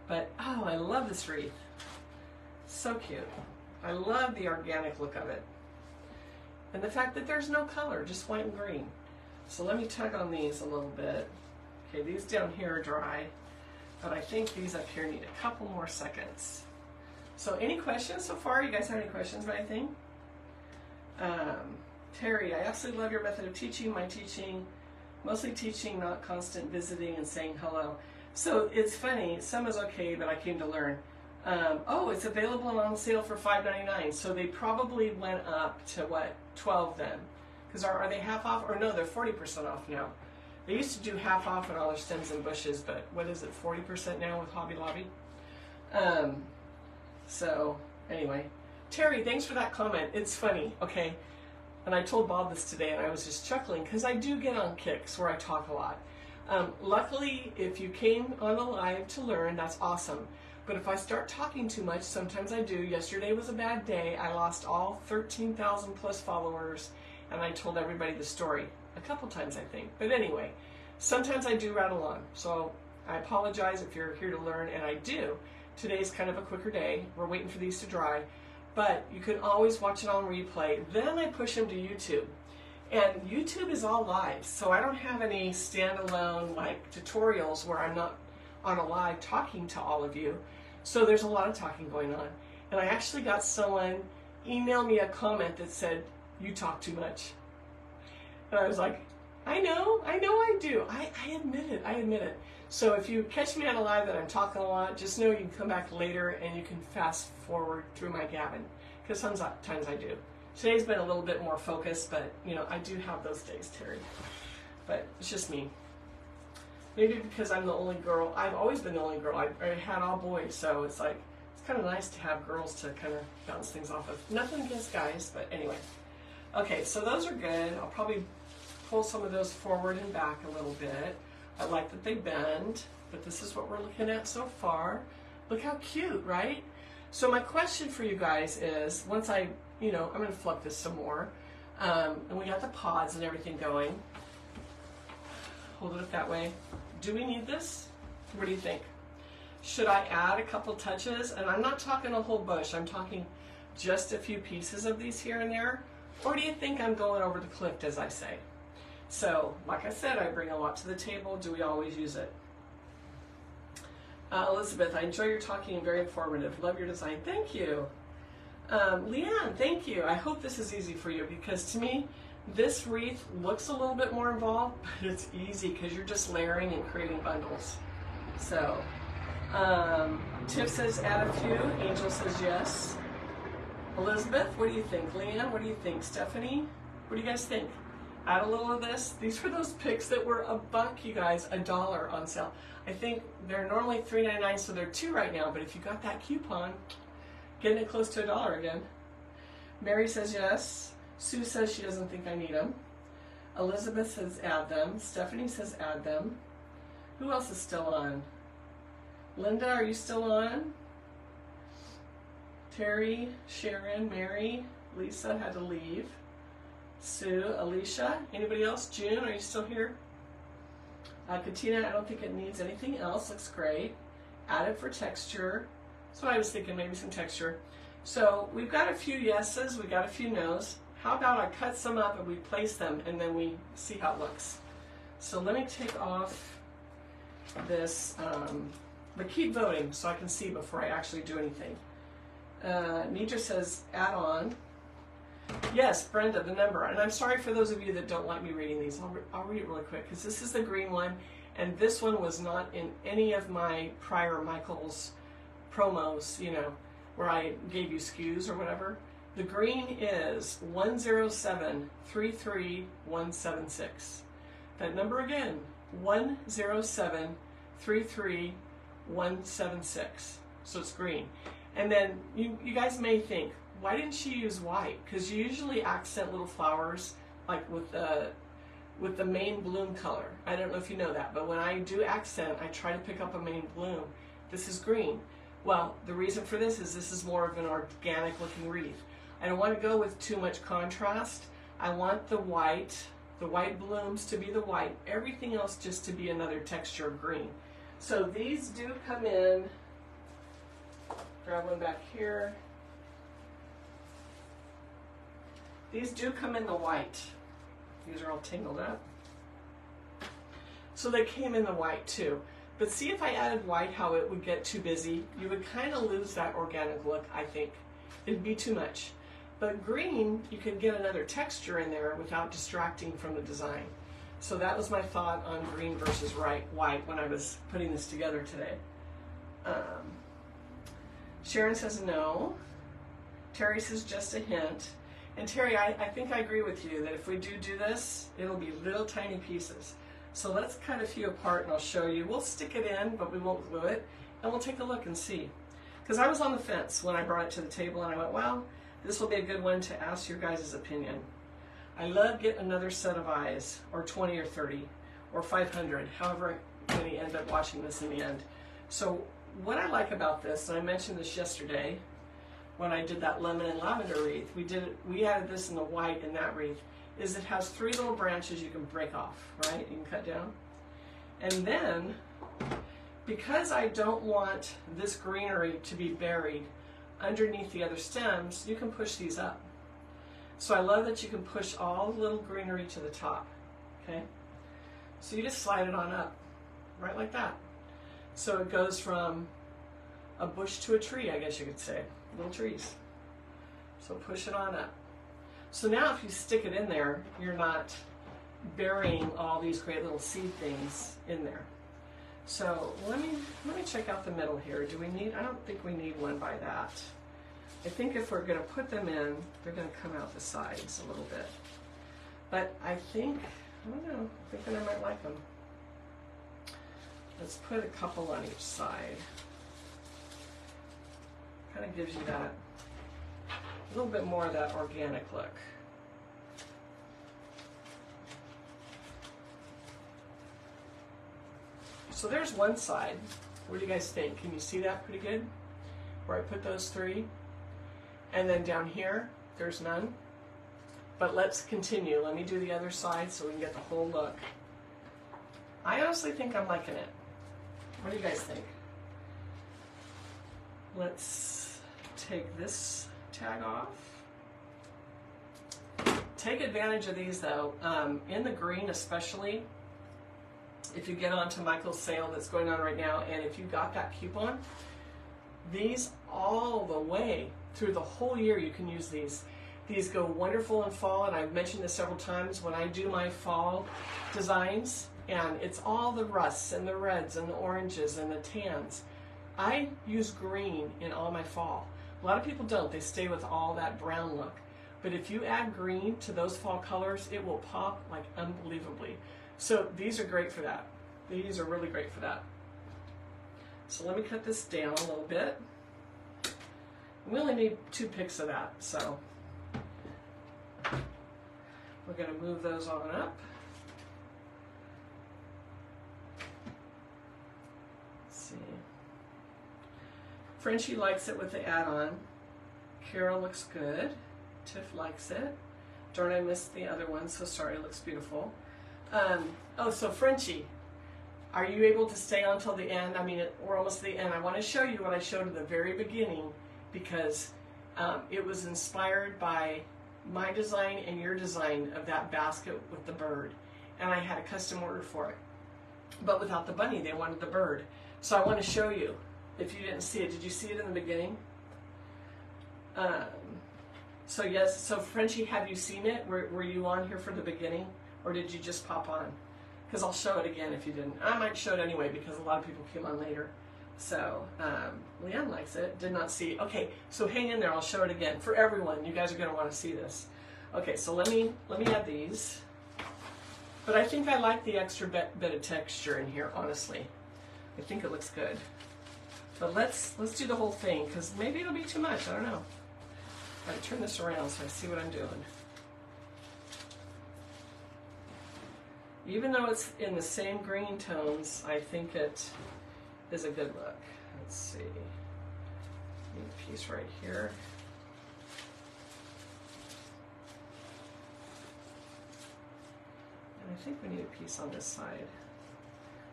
But, oh, I love this wreath. So cute. I love the organic look of it. And the fact that there's no color, just white and green. So let me tug on these a little bit. Okay, these down here are dry, but I think these up here need a couple more seconds. So any questions so far? You guys have any questions about anything? Terry, I absolutely love your method of teaching. My teaching, mostly teaching, not constant visiting and saying hello. So it's funny, some is okay, but I came to learn. Oh, it's available and on sale for $5.99. So they probably went up to what, 12 then? Because are they half off? Or no, they're 40% off now. They used to do half off on all their stems and bushes, but what is it, 40% now with Hobby Lobby? So anyway, Terry, thanks for that comment. It's funny, okay? And I told Bob this today, and I was just chuckling because I do get on kicks where I talk a lot. Luckily, if you came on the live to learn, that's awesome. But if I start talking too much, sometimes I do. Yesterday was a bad day. I lost all 13,000 plus followers, and I told everybody the story a couple times, I think. But anyway, sometimes I do rattle on. So I apologize if you're here to learn, and I do. Today's kind of a quicker day. We're waiting for these to dry. But you can always watch it on replay. Then I push them to YouTube. And YouTube is all live, so I don't have any standalone like tutorials where I'm not on a live talking to all of you. So there's a lot of talking going on. And I actually got someone email me a comment that said, "You talk too much." And I was like, I know I do. I admit it. So if you catch me on a live that I'm talking a lot, just know you can come back later and you can fast forward through my gabbing, because sometimes I do. Today's been a little bit more focused, but you know, I do have those days, Terry. But it's just me. Maybe because I'm the only girl. I've always been the only girl. I had all boys, so it's like, it's kind of nice to have girls to kind of bounce things off of. Nothing against guys, but anyway. Okay, so those are good. I'll probably pull some of those forward and back a little bit. I like that they bend, but this is what we're looking at so far. Look how cute, right? So my question for you guys is, once I'm going to fluff this some more, and we got the pods and everything going. Hold it up that way. Do we need this? What do you think? Should I add a couple touches? And I'm not talking a whole bush. I'm talking just a few pieces of these here and there. Or do you think I'm going over the cliff, as I say? So, like I said, I bring a lot to the table. Do we always use it? Elizabeth, I enjoy your talking and very informative. Love your design. Thank you. Leanne, thank you. I hope this is easy for you, because to me, this wreath looks a little bit more involved, but it's easy because you're just layering and creating bundles. So, Tiff says add a few. Angel says yes. Elizabeth, what do you think? Leanne, what do you think? Stephanie, what do you guys think? Add a little of this. These were those picks that were $1, you guys, $1 on sale. I think they're normally $3.99, so they're $2 right now, but if you got that coupon, getting it close to $1 again. Mary says yes. Sue says she doesn't think I need them. Elizabeth says add them. Stephanie says add them. Who else is still on? Linda, are you still on? Terry, Sharon, Mary, Lisa had to leave. Sue, Alicia, anybody else? June, are you still here? Katina, I don't think it needs anything else. Looks great. Add it for texture. That's what I was thinking, maybe some texture. So we've got a few yeses, we got a few nos. How about I cut some up and we place them and then we see how it looks. So let me take off this, but keep voting so I can see before I actually do anything. Nidra says add on. Yes, Brenda, the number. And I'm sorry for those of you that don't like me reading these. I'll read it really quick because this is the green one, and this one was not in any of my prior Michael's promos, you know, where I gave you SKUs or whatever. The green is 10733176. That number again, 10733176. So it's green. And then you guys may think, why didn't she use white? Because you usually accent little flowers, like with with the main bloom color. I don't know if you know that, but when I do accent, I try to pick up a main bloom. This is green. Well, the reason for this is more of an organic looking wreath. I don't want to go with too much contrast. I want the white blooms to be the white, everything else just to be another texture of green. So these do come in, grab one back here. These do come in the white. These are all tangled up. So they came in the white too. But see, if I added white, how it would get too busy. You would kind of lose that organic look, I think. It'd be too much. But green, you can get another texture in there without distracting from the design. So that was my thought on green versus white when I was putting this together today. Sharon says no. Terry says just a hint. And Terry, I think I agree with you that if we do this, it'll be little tiny pieces. So let's cut a few apart and I'll show you. We'll stick it in, but we won't glue it. And we'll take a look and see. Because I was on the fence when I brought it to the table and I went, well, this will be a good one to ask your guys' opinion. I love getting another set of eyes, or 20 or 30, or 500, however many end up watching this in the end. So what I like about this, and I mentioned this yesterday, when I did that lemon and lavender wreath, we added this in the white in that wreath, is it has 3 little branches you can break off, right? You can cut down. And then, because I don't want this greenery to be buried underneath the other stems, you can push these up. So I love that you can push all the little greenery to the top, okay? So you just slide it on up, right like that. So it goes from a bush to a tree, I guess you could say, little trees. So push it on up. So now if you stick it in there, you're not burying all these great little seed things in there. So let me check out the middle here. Do we need, I don't think we need one by that. I think if we're gonna put them in, they're gonna come out the sides a little bit. But I think, I don't know, I'm thinking I might like them. Let's put a couple on each side. Kind of gives you that, a little bit more of that organic look. So there's one side. What do you guys think? Can you see that pretty good? Where I put those 3. And then down here, there's none. But let's continue. Let me do the other side so we can get the whole look. I honestly think I'm liking it. What do you guys think? Let's take this tag off. Take advantage of these though. In the green especially, if you get onto Michael's sale that's going on right now, and if you got that coupon, these all the way through the whole year you can use these. These go wonderful in fall, and I've mentioned this several times when I do my fall designs, and it's all the rusts and the reds and the oranges and the tans. I use green in all my fall. A lot of people don't. They stay with all that brown look. But if you add green to those fall colors, it will pop like unbelievably. So these are great for that. These are really great for that. So let me cut this down a little bit. We only need 2 picks of that, so we're going to move those on up. Let's see. Frenchie likes it with the add-on. Carol looks good. Tiff likes it. Darn, I missed the other one, so sorry, it looks beautiful. Oh, so Frenchie, are you able to stay on till the end? I mean, we're almost to the end. I want to show you what I showed at the very beginning because it was inspired by my design and your design of that basket with the bird. And I had a custom order for it. But without the bunny, they wanted the bird. So I want to show you. If you didn't see it, did you see it in the beginning? So yes, so Frenchie, have you seen it? Were you on here for the beginning? Or did you just pop on? Because I'll show it again if you didn't. I might show it anyway because a lot of people came on later. So Leanne likes it, did not see it. Okay, so hang in there, I'll show it again. For everyone, you guys are gonna wanna see this. Okay, so let me add these. But I think I like the extra bit of texture in here, honestly. I think it looks good. But let's do the whole thing, because maybe it'll be too much, I don't know. I gotta turn this around so I see what I'm doing. Even though it's in the same green tones, I think it is a good look. Let's see. Need a piece right here. And I think we need a piece on this side.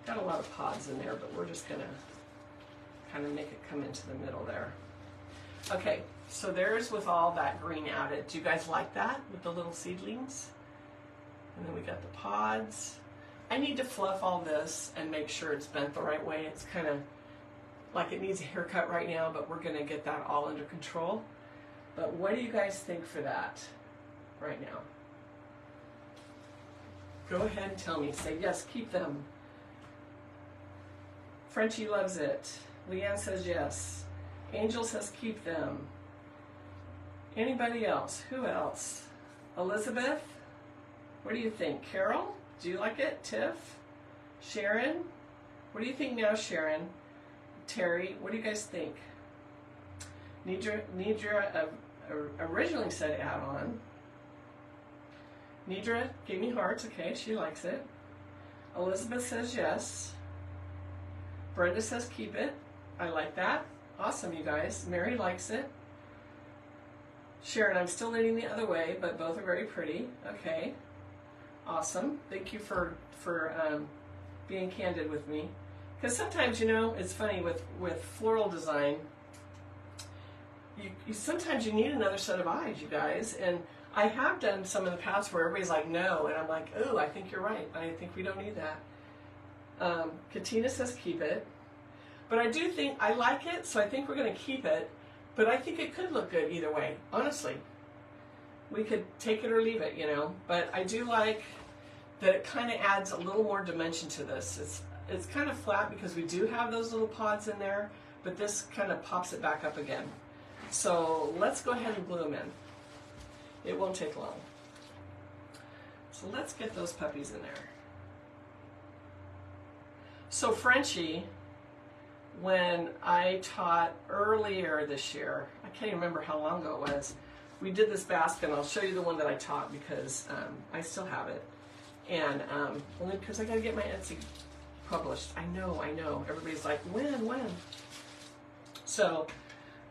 Got a lot of pods in there, but we're just gonna kind of make it come into the middle there. Okay, so there's with all that green added. Do you guys like that with the little seedlings? And then we got the pods. I need to fluff all this and make sure it's bent the right way. It's kind of like it needs a haircut right now, but we're gonna get that all under control. But what do you guys think for that right now? Go ahead and tell me. Say yes, keep them. Frenchie loves it. Leanne says yes. Angel says keep them. Anybody else? Who else? Elizabeth? What do you think? Carol? Do you like it? Tiff? Sharon? What do you think now, Sharon? Terry? What do you guys think? Nidra originally said add-on. Nidra gave me hearts. Okay, she likes it. Elizabeth says yes. Brenda says keep it. I like that. Awesome, you guys. Mary likes it. Sharon, I'm still leaning the other way, but both are very pretty. Okay. Awesome. Thank you for being candid with me. Because sometimes, you know, it's funny with floral design, you sometimes you need another set of eyes, you guys. And I have done some in the past where everybody's like, no. And I'm like, oh, I think you're right. I think we don't need that. Katina says keep it. But I do think, I like it, so I think we're going to keep it. But I think it could look good either way, honestly. We could take it or leave it, you know. But I do like that it kind of adds a little more dimension to this. It's kind of flat because we do have those little pods in there, but this kind of pops it back up again. So let's go ahead and glue them in. It won't take long. So let's get those puppies in there. So Frenchie, when I taught earlier this year, I can't even remember how long ago it was, we did this basket, and I'll show you the one that I taught because I still have it. And only because I got to get my Etsy published. I know. Everybody's like, when? So,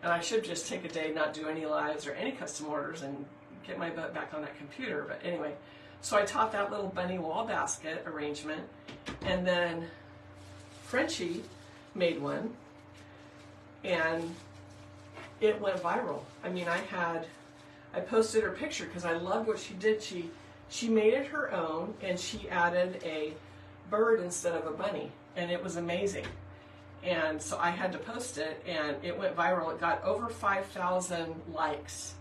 and I should just take a day, not do any lives or any custom orders and get my butt back on that computer. But anyway, so I taught that little bunny wall basket arrangement. And then Frenchie made one, and it went viral. I mean, I posted her picture because I loved what she did. She made it her own, and she added a bird instead of a bunny, and it was amazing. And so I had to post it, and it went viral. It got over 5,000 likes.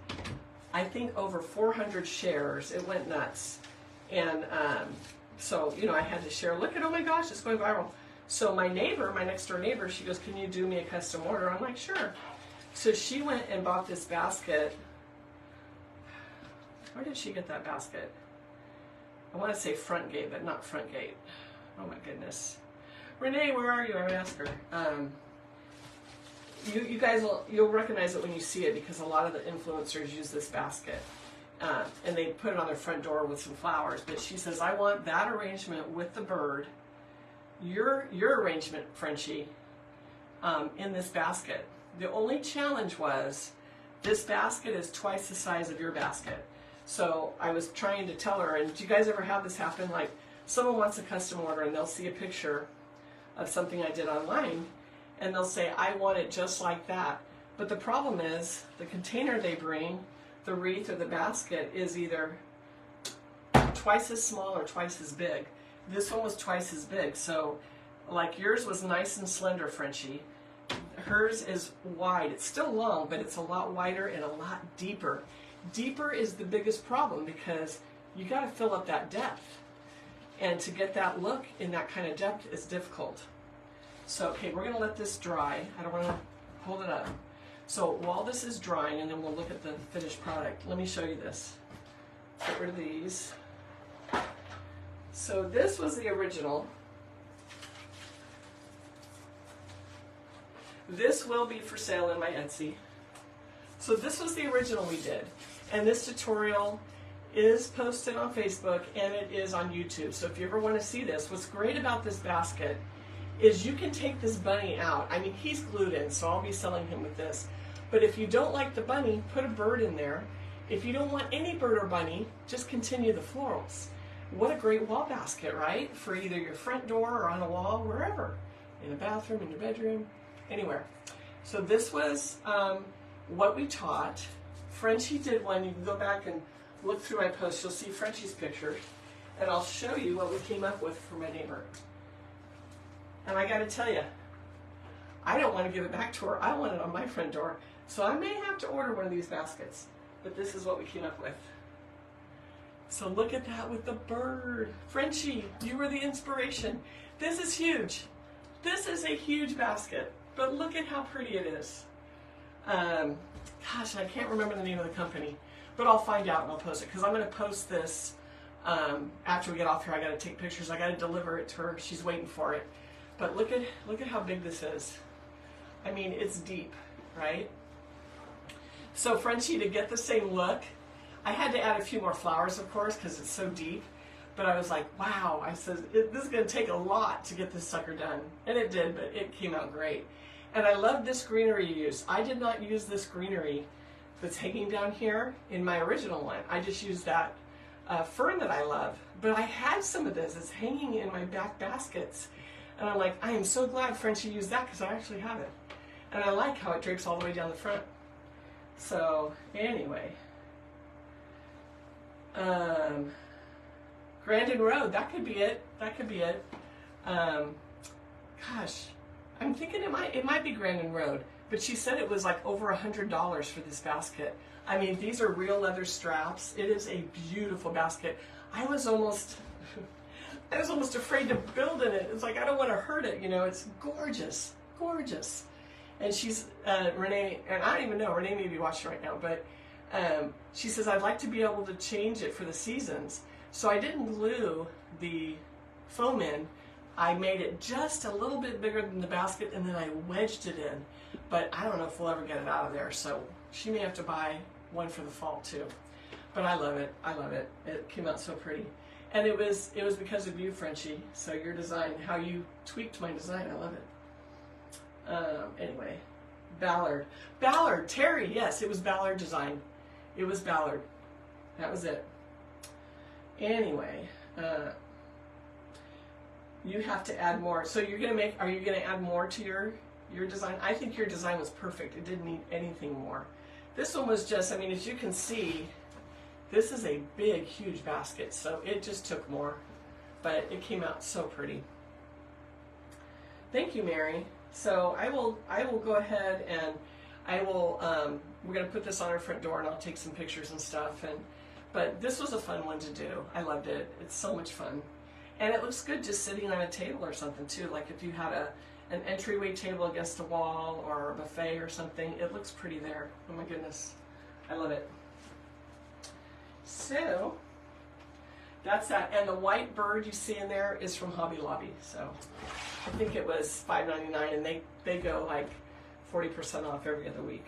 I think over 400 shares. It went nuts. And so, you know, I had to share, look at, oh my gosh, it's going viral. So my neighbor, my next door neighbor, she goes, can you do me a custom order? I'm like, sure. So she went and bought this basket. Where did she get that basket? I want to say front gate, but not front gate. Oh my goodness. Renee, where are you? I would ask her. You guys you'll recognize it when you see it because a lot of the influencers use this basket. And they put it on their front door with some flowers. But she says, I want that arrangement with the bird. Your arrangement, Frenchie, in this basket. The only challenge was this basket is twice the size of your basket. So I was trying to tell her, and do you guys ever have this happen? Like someone wants a custom order and they'll see a picture of something I did online and they'll say, I want it just like that. But the problem is the container they bring, the wreath or the basket, is either twice as small or twice as big. This one was twice as big. So like yours was nice and slender, Frenchie. Hers is wide. It's still long, but it's a lot wider and a lot deeper. Deeper is the biggest problem because you got to fill up that depth. And to get that look in that kind of depth is difficult. So, okay, we're going to let this dry. I don't want to hold it up. So while this is drying, and then we'll look at the finished product, let me show you this. Get rid of these. So this was the original. This will be for sale in my Etsy. So this was the original we did. And this tutorial is posted on Facebook and it is on YouTube. So if you ever want to see this, what's great about this basket is you can take this bunny out. I mean, he's glued in, so I'll be selling him with this. But if you don't like the bunny, put a bird in there. If you don't want any bird or bunny, just continue the florals. What a great wall basket, right? For either your front door or on a wall, wherever. In a bathroom, in your bedroom, anywhere. So this was what we taught. Frenchie did one. You can go back and look through my post. You'll see Frenchie's picture. And I'll show you what we came up with for my neighbor. And I got to tell you, I don't want to give it back to her. I want it on my front door. So I may have to order one of these baskets. But this is what we came up with. So look at that with the bird. Frenchie, you were the inspiration. This is huge. This is a huge basket. But look at how pretty it is. Gosh, I can't remember the name of the company. But I'll find out and I'll post it. Because I'm going to post this after we get off here. I got to take pictures. I got to deliver it to her. She's waiting for it. But look at how big this is. I mean, it's deep, right? So Frenchie, to get the same look, I had to add a few more flowers, of course, because it's so deep. But I was like, wow. I said, this is going to take a lot to get this sucker done. And it did, but it came out great. And I love this greenery you used. I did not use this greenery that's hanging down here in my original one. I just used that fern that I love. But I had some of this. It's hanging in my back baskets. And I'm like, I am so glad Frenchie used that because I actually have it. And I like how it drapes all the way down the front. So, anyway. Grandin Road, that could be it. That could be it. Gosh, I'm thinking it might be Grandin Road. But she said it was like over $100 for this basket. I mean, these are real leather straps. It is a beautiful basket. I was almost afraid to build in it. It's like, I don't want to hurt it, you know. It's gorgeous, gorgeous. And she's, Renee, and I don't even know, Renee may be watching right now, but she says, I'd like to be able to change it for the seasons. So I didn't glue the foam in. I made it just a little bit bigger than the basket, and then I wedged it in. But I don't know if we'll ever get it out of there, so she may have to buy one for the fall too. But I love it. I love it. It came out so pretty. And it was because of you, Frenchie. So your design, how you tweaked my design, I love it. Anyway, Ballard. Ballard, Terry, yes, it was Ballard design. It was Ballard. That was it. Anyway, you have to add more. So you're gonna are you gonna add more to your design? I think your design was perfect. It didn't need anything more. This one was just, I mean, as you can see, this is a big, huge basket, so it just took more, but it came out so pretty. Thank you, Mary. So I will go ahead and I will, we're going to put this on our front door and I'll take some pictures and stuff. But this was a fun one to do. I loved it. It's so much fun. And it looks good just sitting on a table or something too. Like if you had an entryway table against a wall or a buffet or something, it looks pretty there. Oh my goodness. I love it. So that's that. And the white bird you see in there is from Hobby Lobby. So I think it was $5.99 and they go like 40% off every other week.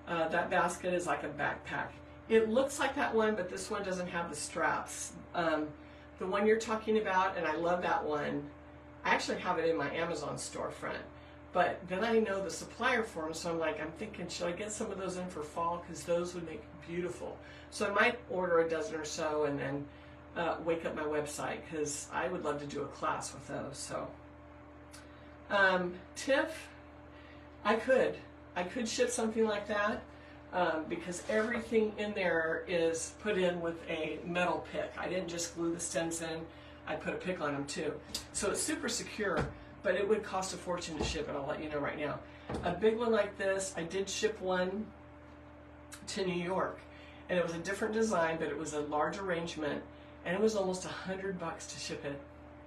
That basket is like a backpack. It looks like that one, but this one doesn't have the straps. The one you're talking about, and I love that one, I actually have it in my Amazon storefront. But then I know the supplier for them, so I'm like, I'm thinking, should I get some of those in for fall? Because those would make beautiful. So I might order a dozen or so and then wake up my website, because I would love to do a class with those. So Tiff, I could ship something like that because everything in there is put in with a metal pick. I didn't just glue the stems in, I put a pick on them too. So it's super secure, but it would cost a fortune to ship, and I'll let you know right now. A big one like this, I did ship one to New York, and it was a different design, but it was a large arrangement, and it was almost $100 to ship it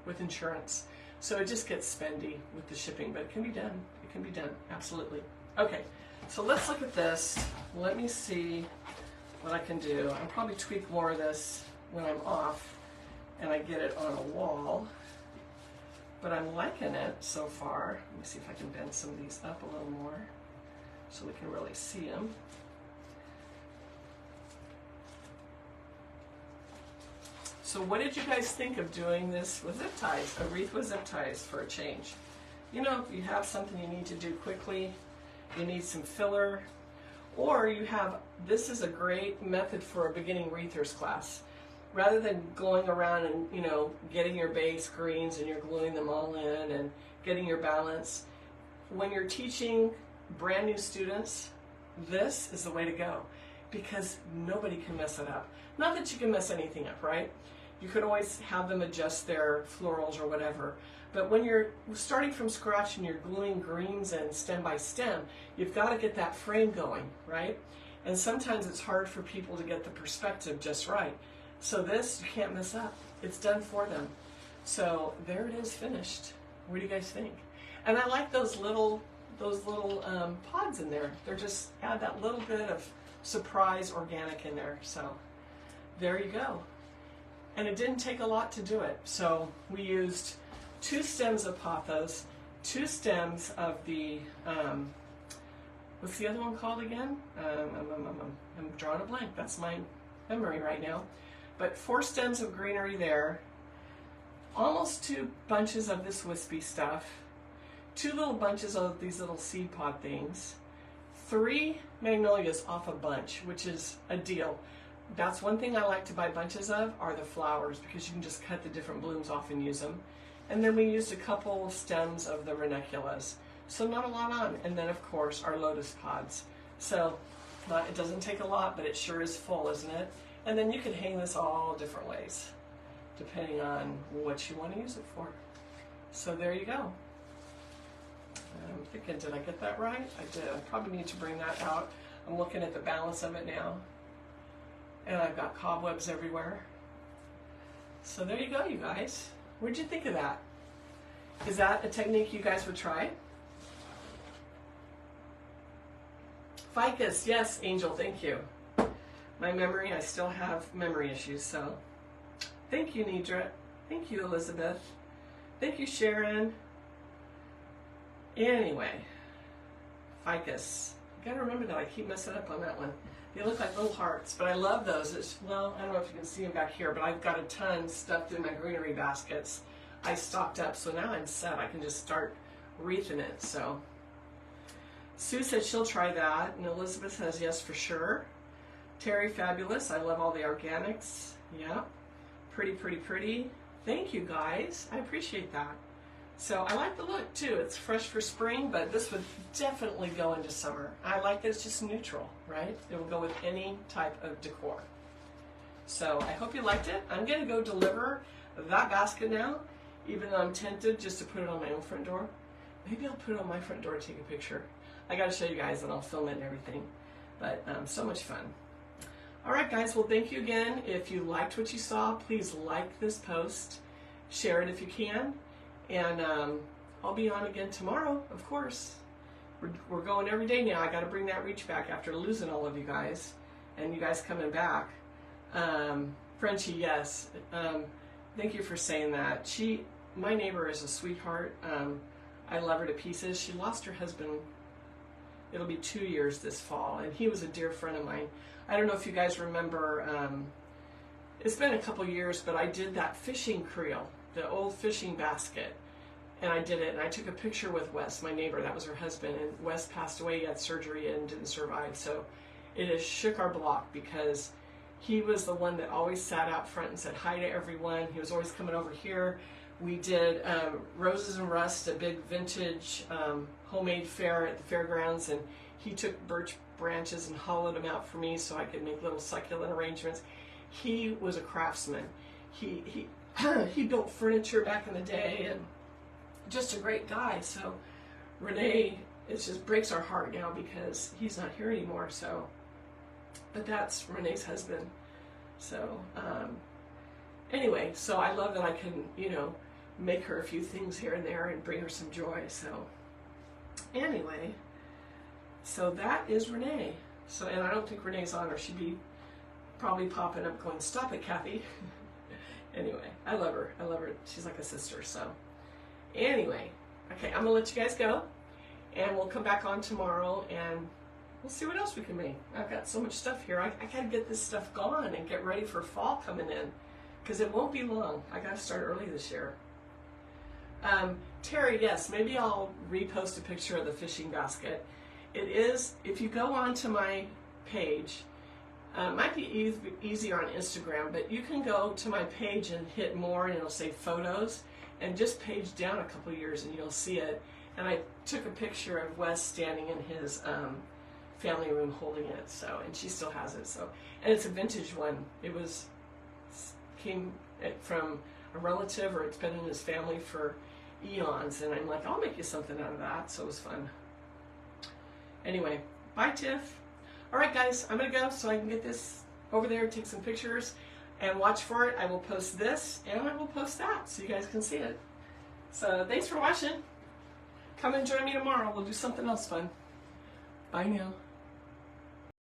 with insurance. So it just gets spendy with the shipping, but it can be done. It can be done, absolutely. Okay, so let's look at this. Let me see what I can do. I'll probably tweak more of this when I'm off and I get it on a wall, but I'm liking it so far. Let me see if I can bend some of these up a little more so we can really see them. So what did you guys think of doing this with zip ties, a wreath with zip ties for a change? You know, if you have something you need to do quickly, you need some filler, or you have, this is a great method for a beginning wreathers class. Rather than going around and, you know, getting your base greens and you're gluing them all in and getting your balance, when you're teaching brand new students, this is the way to go, because nobody can mess it up. Not that you can mess anything up, right? You could always have them adjust their florals or whatever. But when you're starting from scratch and you're gluing greens in stem by stem, you've got to get that frame going, right? And sometimes it's hard for people to get the perspective just right. So this, you can't mess up. It's done for them. So there it is, finished. What do you guys think? And I like those little pods in there. They're just add that little bit of surprise organic in there. So there you go. And it didn't take a lot to do it. So we used 2 stems of pothos, 2 stems of the, what's the other one called again? I'm drawing a blank. That's my memory right now. But 4 stems of greenery there, almost 2 bunches of this wispy stuff, 2 little bunches of these little seed pod things, 3 magnolias off a bunch, which is a deal. That's one thing I like to buy bunches of, are the flowers, because you can just cut the different blooms off and use them. And then we used a couple stems of the ranunculus. So not a lot on. And then of course our lotus pods. So it doesn't take a lot, but it sure is full, isn't it? And then you can hang this all different ways, depending on what you want to use it for. So there you go. I'm thinking, did I get that right? I did. I probably need to bring that out. I'm looking at the balance of it now. And I've got cobwebs everywhere. So there you go, you guys. What'd you think of that? Is that a technique you guys would try? Ficus, yes, Angel, thank you. My memory, I still have memory issues, so thank you, Nidra. Thank you, Elizabeth. Thank you, Sharon. Anyway, ficus. I gotta remember that. I keep messing up on that one. They look like little hearts, but I love those. Well, I don't know if you can see them back here, but I've got a ton stuffed in my greenery baskets. I stocked up, so now I'm set. I can just start wreathing it. So Sue said she'll try that, and Elizabeth says yes for sure. Terry, fabulous. I love all the organics. Yeah, pretty, pretty, pretty. Thank you, guys. I appreciate that. So I like the look too. It's fresh for spring, but this would definitely go into summer. I like that it's just neutral, right? It will go with any type of decor. So I hope you liked it. I'm gonna go deliver that basket now, even though I'm tempted just to put it on my own front door. Maybe I'll put it on my front door to take a picture. I gotta show you guys and I'll film it and everything. But so much fun. All right, guys, well, thank you again. If you liked what you saw, please like this post, share it if you can. And I'll be on again tomorrow, of course. We're going every day now. I got to bring that reach back after losing all of you guys, and you guys coming back. Frenchie, yes. Thank you for saying that. My neighbor is a sweetheart. I love her to pieces. She lost her husband. It'll be 2 years this fall, and he was a dear friend of mine. I don't know if you guys remember. It's been a couple years, but I did that fishing creel, the old fishing basket. And I did it, and I took a picture with Wes, my neighbor. That was her husband, and Wes passed away. He had surgery and didn't survive. So it has shook our block, because he was the one that always sat out front and said hi to everyone. He was always coming over here. We did Roses and Rust, a big vintage homemade fair at the fairgrounds, and he took birch branches and hollowed them out for me so I could make little succulent arrangements. He was a craftsman. He built furniture back in the day, and just a great guy. So Renee, it just breaks our heart now because he's not here anymore. So, but that's Renee's husband. So anyway, so I love that I can, make her a few things here and there and bring her some joy. So anyway, so that is Renee. So, and I don't think Renee's on, or she'd be probably popping up going, "Stop it, Kathy." Anyway, I love her. I love her. She's like a sister. So anyway, okay, I'm gonna let you guys go, and we'll come back on tomorrow, and we'll see what else we can make. I've got so much stuff here. I gotta get this stuff gone and get ready for fall coming in. because it won't be long. I got to start early this year. Terry, yes, maybe I'll repost a picture of the fishing basket. It is, if you go onto my page, it might be easier on Instagram, but you can go to my page and hit more and it'll say photos, and just page down a couple years and you'll see it. And I took a picture of Wes standing in his family room holding it, so, and she still has it, so, and it's a vintage one. It came from a relative, or it's been in his family for eons, and I'm like, I'll make you something out of that, so it was fun. Anyway, bye Tiff. Alright guys, I'm going to go so I can get this over there, take some pictures, and watch for it. I will post this, and I will post that, so you guys can see it. So, thanks for watching. Come and join me tomorrow. We'll do something else fun. Bye now.